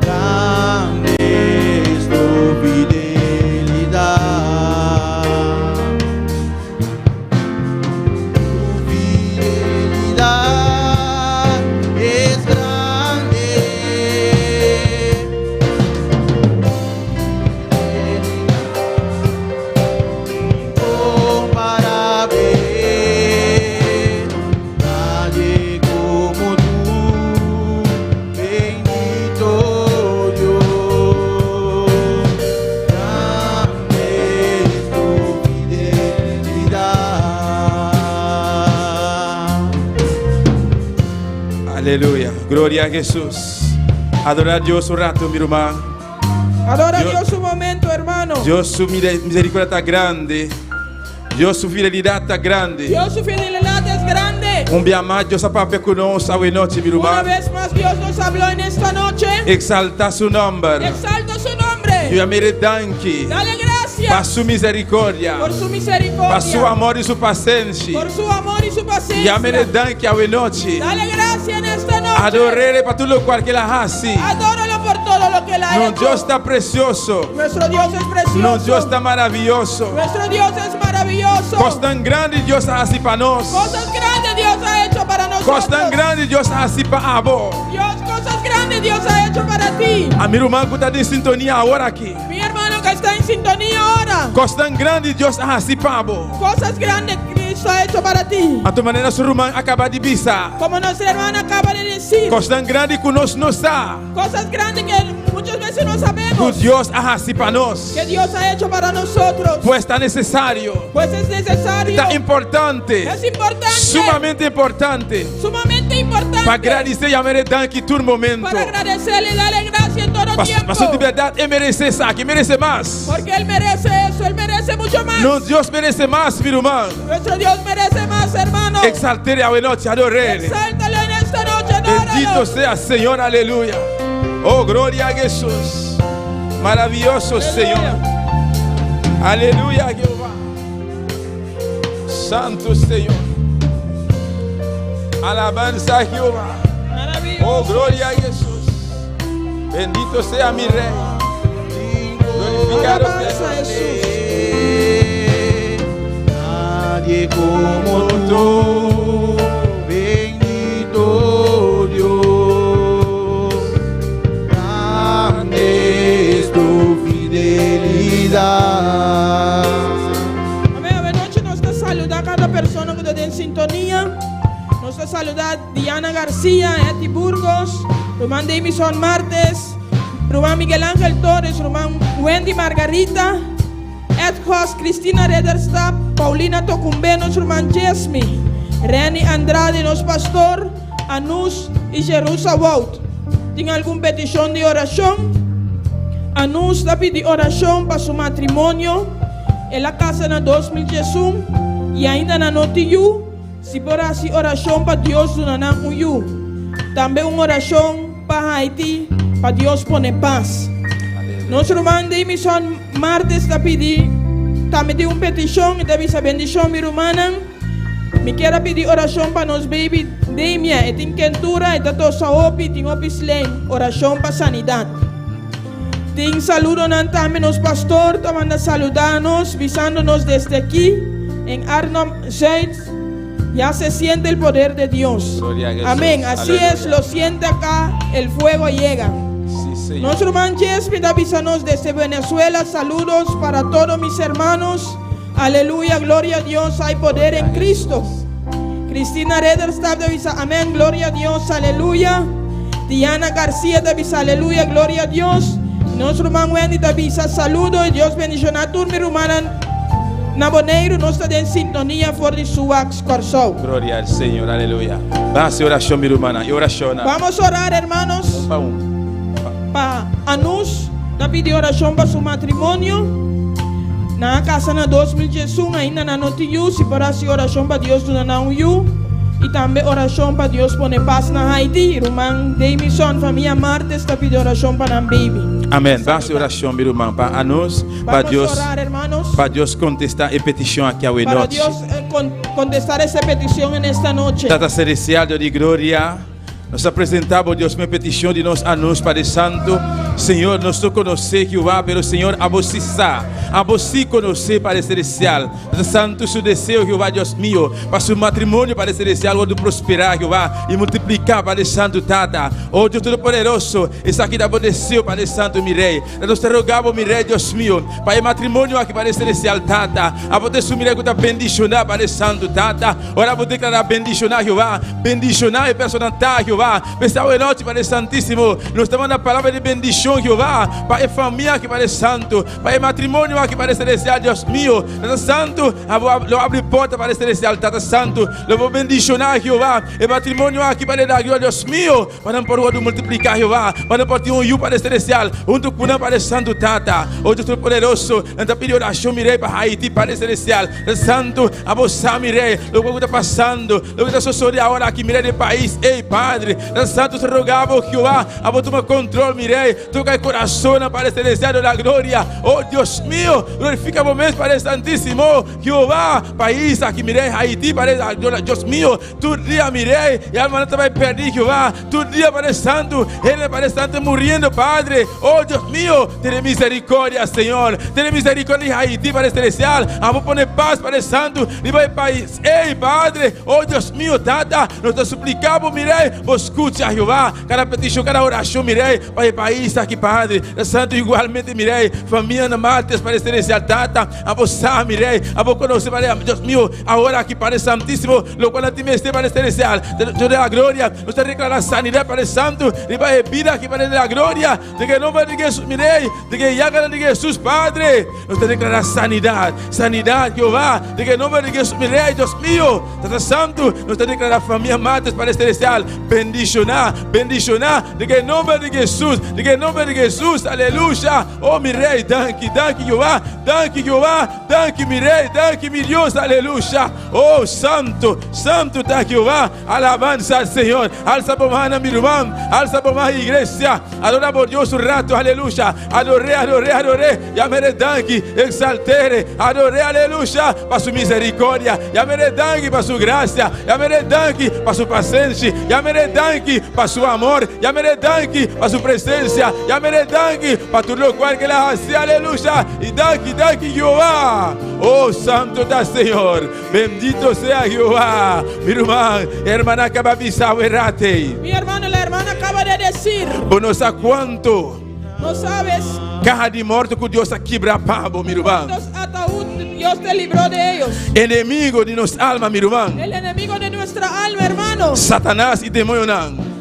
grande es tu fidelidad. Tu fidelidad es grande. Incomparable. Nadie como tú, bendito Dios. Grande es tu fidelidad. Aleluya. Gloria a Jesús. Adorar a Dios un rato, mi hermano. Adora a Dios- Dios un momento, hermano. Dios su misericordia está grande. Dios su fidelidad está grande. Dios su fidelidad es grande. Un día más, Dios ha papel con nosotros hoy noche, mi Una hermano. vez más Dios nos habló en esta noche. Exalta su nombre. Exalta su nombre. Dio a mere danki. Dale gracias Pa su misericordia. por su misericordia. Pa su amor y su paciencia. Por su amor y su Dio a paciencia. mere danki hoy noche. Dale gracias en esta noche. Adorare para todo lo cual que la hace. Adóralo por todo lo que Él ha No hecho. Dios está precioso. Nuestro Dios es precioso. No Dios está maravilloso. Nuestro Dios es maravilloso. Coisa tão grande Deus faz para nós. Cosas grandes Dios ha hecho para nosotros. Coisa tão grande Deus faz para a avó. Dios, cosas grandes Dios ha hecho para ti. A minha irmã que está em sintonia agora aqui. Mi hermano que está en sintonía ahora. Coisa tão grande Deus faz para a avó. Cosas grandes Cristo ha hecho para ti. A tua maneira sua irmã acaba de bisar. Como nuestra hermana acaba de decir. Coisa tão grande que nós não está. Cosas grandes que muchas veces no Que sabemos. Deus faz para nós. Que Dios ha hecho para nosotros. Pois está necessário. Pues es necesario. Está importante. Es importante. Sumamente importante. Sumamente importante. Para agradecer e a merecer aqui todo momento. Para agradecerle y darle gracias en todo tiempo. Mas de verdade, ele merece isso aqui, merece mais. Porque Él merece eso, Él merece mucho más. Não, Deus merece mais, meu irmão. Nuestro Dios merece más, hermano. Exaltere a noite, adorele. Exáltalo en esta noche, Bendito adóralo. sea Senhor, aleluia. Oh, glória a Jesus. Maravilhoso Senhor. Aleluia, Jeová. Santo Senhor. Alabanza a Jeová. Oh, glória a Jesus. Bendito sea mi Rey. Glorificado Alabanza a sea Jesús. Nadie como tú, bendito Dios. Grande es tu fidelidad. Amén. A noche nos está saludando a cada persona que está en sintonía. Nos está saludando Diana García, Eti Burgos, Román Davison Martes, Román Miguel Ángel Torres, Román Wendy Margarita, Ed Cos, Cristina Rederstap, Paulina Tocumbenos, Román Jesmi, Reni Andrade, nos pastor, Anus y Jerusa Wout. ¿Tiene alguna petición de oración? Anus está pidiendo oración para su matrimonio en la casa en 2010 y ainda na notiyu. Si por así oración para Dios dunanan uyu. También una oración para Haití, para Dios poner paz. Nuestro hermano Davison Martes está pidiendo, también tiene una petición y debe ser bendición mi hermana. Me quiero pedir oración para nos baby Damia, y tiene quentura, y todo saopi, tiene opislén, oración para sanidad. Tiene saludo también los pastor, tomando saludarnos, visándonos desde aquí, en Arnhem Zuid. Ya se siente el poder de Dios. Gloria a Jesús. Amén. Así Aleluya. es, lo siente acá, el fuego llega. Sí, Señor. Nuestro hermano Jesús avísanos desde Venezuela. Saludos para todos mis hermanos. Aleluya, gloria a Dios. Hay poder en Cristo. Cristina Rederstad avisa, amén, gloria a Dios, aleluya. Diana García te avisa, aleluya, gloria a Dios. Nuestro hermano Wendy te avisa, saludo y Dios bendicionar a tu mi hermana. Naboneiro no está en sintonía por de su corazón. Glória ao Senhor, aleluia. Vamos a oração, minha irmã. E oração. Vamos a orar, hermanos. Para Anus, na pide oração para su matrimonio. Na casa na 2010, ainda na notiyu, si para si oração para Dios do nanauyu. E também oração para Deus poner paz na Haiti. Irmão Davison, família Martes, está pedindo oração para a baby. Amém. Vamos a oração, minha irmã. Para nós, para Vamos Deus, orar, hermanos. para Deus contestar a petição aqui à Para noite. Dios contestar esa petición en esta noche. Tata celestial, Deus de glória. Nós apresentamos, Deus, minha petição de nós a nós, Padre Santo. Senhor, nós não conhecemos Jeová, pero Senhor, a você está. A você conhecer, Padre Celestial. Santo, seu desejo, Jeová, Deus meu, para seu matrimônio, Padre Celestial, onde prosperar, Jeová, e multiplicar, Padre Santo, Tata. Oh, Deus Todo-Poderoso, isso aqui dá bom desejo, Padre Santo, mi Rei. Nós te rogamos, mi Rei, Deus meu, para o matrimônio aqui, Padre Celestial, Tata. A poder sumir com a bendicionar, Padre Santo, Tata. Ora, vou declarar bendicionar, Jeová. Bendicionar e personalizar, Jeová. Pessoal, é noite, Padre Santíssimo. Nós estamos na palavra de bendição, Jeová, para a família aqui, Padre Santo, para o matrimônio aqui, Padre Celestial, Deus meu, Tata Santo, eu abro porta, Padre Celestial, Tata Santo, eu vou bendicionar, Jeová, o matrimônio aqui, Padre da glória, Deus meu, para não poder multiplicar, Jeová, para não poder um Padre Celestial, junto com o Padre Santo, Tata, o Deus Todo-Poderoso, não está pedindo oração, mirei para Haiti, Padre Celestial, Tata Santo, a você, mirei, o que está passando, o que está sucedendo agora aqui, mirei do país, ei, Padre, Padre. Santo, te rogamos, Jehová, a vos toma control, mirei, toca el corazón, Padre celestial de la gloria. Oh Dios mío, glorifica vos mesmo, Padre Santísimo, Jehová, país aqui, mirei, Haití, Padre, Dios mío, tu día, mirei, y alma no te va a perder, Jehová, tu día, Padre Santo, Él, Padre Santo, muriendo, Padre. Oh Dios mío, ten misericordia, Señor, ten misericordia de Haití, Padre celestial, a vos poner paz, Padre Santo, viva el país. Ei, Padre, oh Dios mío, Tata, nós te suplicamos, mirei, vos escute a Jehová, cada petição, cada oração, mirei, para o país aqui, Padre Santo, igualmente, mirei, família Mates, Padre celestial, Tata, a vos, mirei, a vos conhecer, Padre, Deus mío, agora aqui, Padre Santíssimo, lo qual a ti me esté, Padre celestial, Deus da glória, nós te declara sanidade, Padre Santo, viva a vida aqui, Padre da glória, de que não vai de Jesus, mirei, de que ya de Jesus, Padre, nós te declara sanidade, sanidade, Jehová, de que não vai de Jesus, mirei, Deus mío, Tata Santo, nós te declara família Mates, Padre celestial, bendicionar, bendicionar, de que nome de Jesus, de que nome de Jesus, aleluia. Oh, mi rei, danke, danke, Jehová, danke, Jehová, danke, mi rei, danke, mi Dios, aleluia. Oh, santo, santo, danke, Jehová, alabanza al Señor, alza por mano, mi irmão, alza por mano, iglesia, adora por Dios un rato, aleluia, adoré, adoré, adoré, llamere danke, exaltere, adoré, aleluia, para su misericordia, llamere danke, para su gracia, llamere danke, para su paciencia, llamere danke, para su amor, llamere danke, para su presencia, llamere danke, para todo lo cual que la hace, aleluya, y danke, danke, Jehová. Oh, santo da Señor, bendito sea Jehová. Mi hermana acaba de errate. Mi hermano, la hermana acaba de decir, No sé cuánto no sabes caja de muerto que Dios ha quebrado, pavo, mi hermano. cuántos ataúdes Dios te libró de ellos. Enemigo de nuestra alma, mi hermano. El enemigo de nuestra alma, hermano, Satanás y demonios.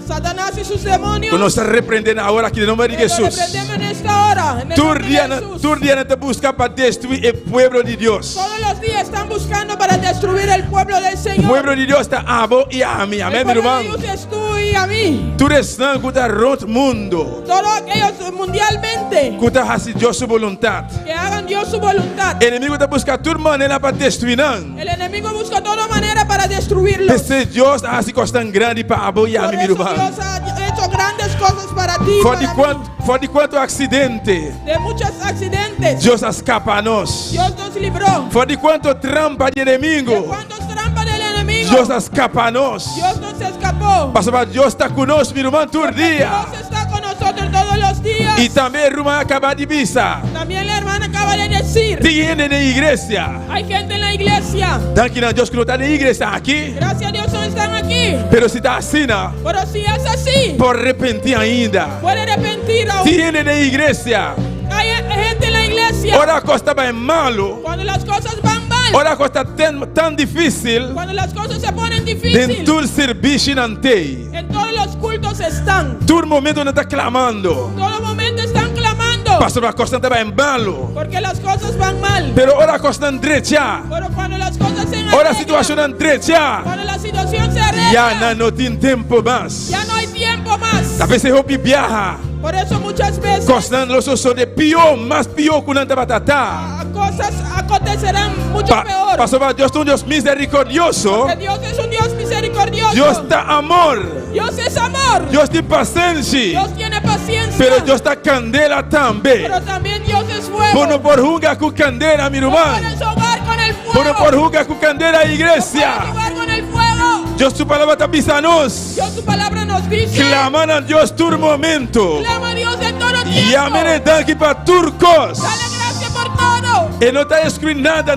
Satanás y sus demonios, Que nos reprenden ahora aquí en el nombre de que lo Jesús. reprendemos en esta hora, en el Tu nombre de día Jesús. no te busca para destruir el pueblo de Dios. Todos los días están buscando para destruir el pueblo del El Señor. pueblo de Dios está a vos y a mí. El Amén, mi pueblo de hermano. Dios es tú y a mí. Tú eres santo que está roto el mundo. Todos aquellos mundialmente Que está haciendo Dios su voluntad. que hagan Dios su voluntad. El enemigo te busca toda manera para destruir. El enemigo busca toda manera para destruirlos. Ese Dios hace cosas tan grandes para vos y a Por mí, mi eso hermano. Dios ha hecho grandes cosas para ti. Fora de quanto accidente, De muchos accidentes. Deus escapa a nós. Dios nos libró. Fora de quanto trampa de ¿De inimigo, cuántas trampas del enemigo? Deus escapa a nós. Dios nos escapó. Pastor, Deus está conosco, meu irmão, todo dia. Dios está con nosotros todos los días. E também, irmã, acaba de vista. También la hermana acaba de decir, Tem gente na igreja. hay gente en la iglesia. Danke a Deus que não está na igreja aqui. Gracias a Dios no están aquí. Pero se está assim, Pero si es así, por arrepentir ainda. puede arrepentir aún. Tem gente na igreja. Hay gente en la iglesia. Ora a coisa está bem malo. Cuando las cosas van mal, Ora a coisa está tão difícil. cuando las cosas se ponen difíciles, Dentro do serviço não tem. en todos los cultos están. Todo momento não está clamando. Todo momento están clamando. Pastor, a coisa está bem malo. Porque las cosas van mal. Pero ora a coisa está derecha. Pero cuando las cosas se Ora a arreglan, situação está derecha. cuando la situación se arregla, Já não tem tempo mais. ya no hay tiempo más. Talvez você roupe viaja. Por eso muchas veces Costando los osos de pior, más pior que una batata. cosas acontecerán mucho peor. Pastor, Dios es un Dios misericordioso. Porque Dios es un Dios misericordioso. Dios está amor. Dios es amor. Dios tiene paciencia. Dios tiene paciencia. Pero Dios está candela también. Pero también Dios es fuego. Bueno, por jugar con candela, mi No hermano. puedes jugar con el fuego. Bueno, por jugar con candela, No iglesia. puedes jugar con el fuego. Dios su palabra está pisanos. Dios su palabra nos dice. Claman a Dios todo momento. Clama a Dios en todo tiempo. Llamen aquí para turcos. Dale gracias por todo. Y no está escrito nada.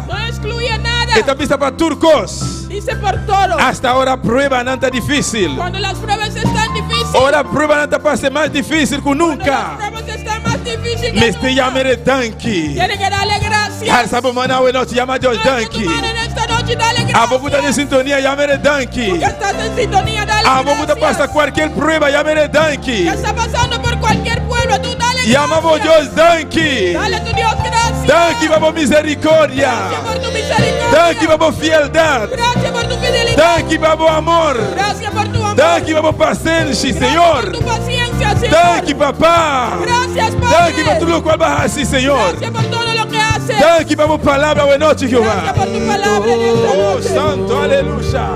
No excluye nada. Esta pista para turcos. Dice por todo. Hasta ahora prueba no está difícil. Cuando las pruebas están difíciles. Ahora prueba no está pase más difícil que Cuando nunca. las pruebas están más difíciles Me que estoy nunca. llamando danki. Tiene que darle gracias. Al sabe mana we no te llama Dios Levanta tu danki. mano en esta noche y dale A gracias. vos está en sintonía llamar danki. Que estás en sintonía, dale A vos está gracias. pasa cualquier prueba llamar danki. Que está pasando por cualquier pueblo, tú dale Llamamos gracias. Dios danki. Dale a tu Dios gracias. Danki vamos misericordia. Gracias por tu misericordia. Danki vamos fieldad. Gracias por tu fidelidad. Danki vamos amor. Gracias por tu amor. Danki vamos paciencia, Gracias Señor. por tu paciencia, Señor. Danki papá. Gracias, Danki por Padre. todo lo cual vas así, Señor. Gracias por todo lo que haces. Danki vamos palabra buena noche, Jehová. Gracias por tu palabra en esta Oh, noche. santo, aleluya.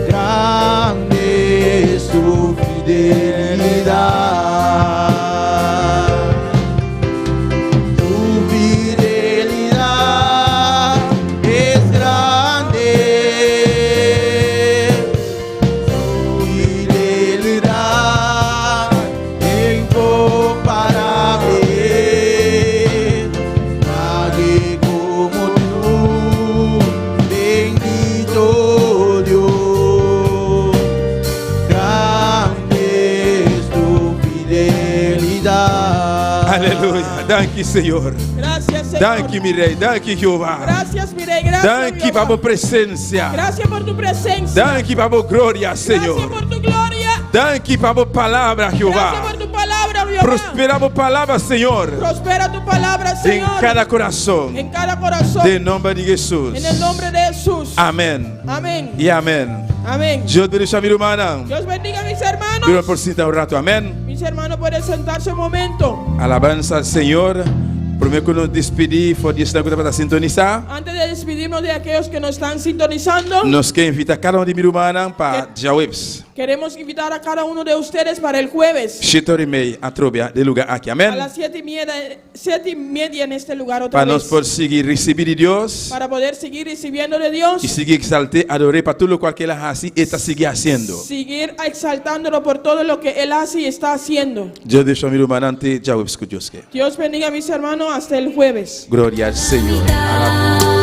Grande fidelidad. Tu fidelidad es grande. Tu fidelidad incomparable. Nadie como tú, bendito Dios. Grande es tu fidelidad. Aleluya. Thank you, Señor. Gracias, Señor. Thank you, mi rey. Thank you, Jehová. Gracias, mi rey. Gracias, Thank you, Jehová. por presencia. Gracias por tu presencia. Thank you, por gloria, Gracias Señor. por tu gloria. Thank you, por palabra, Gracias Jehová. por tu palabra, Jehová. Prospera por palabra, Señor. Prospera tu palabra, En Señor. cada corazón. En cada corazón. De nombre de Jesús. En el nombre de Jesús. Amén. Amén. Y amén. Amén. Dios bendiga a mi hermana. Dios bendiga a mis Pero hermanos. por citar un rato. Amén. Mis hermanos pueden sentarse un momento. Alabanza al Señor. Primero que nos despedimos, por Dios para sintonizar. Antes de despedirnos de aquellos que nos están sintonizando, Nos que invita a cada uno de mi hermana para Jawebs. queremos invitar a cada uno de ustedes para el jueves 7h30 a Trobia, de lugar aquí. a Amén. las 7:30 en este lugar otra Para vez. nos por seguir recibir de Dios Para poder seguir recibiendo de Dios. y seguir exaltar, adorar para todo lo cual que Él hace y está sigue haciendo. Seguir exaltándolo por todo lo que Él hace y está haciendo. Yo dejo a mi hermana ante Jawebs que Dios que. Dios bendiga a mis hermanos hasta el jueves. Gloria al Señor. Alabado.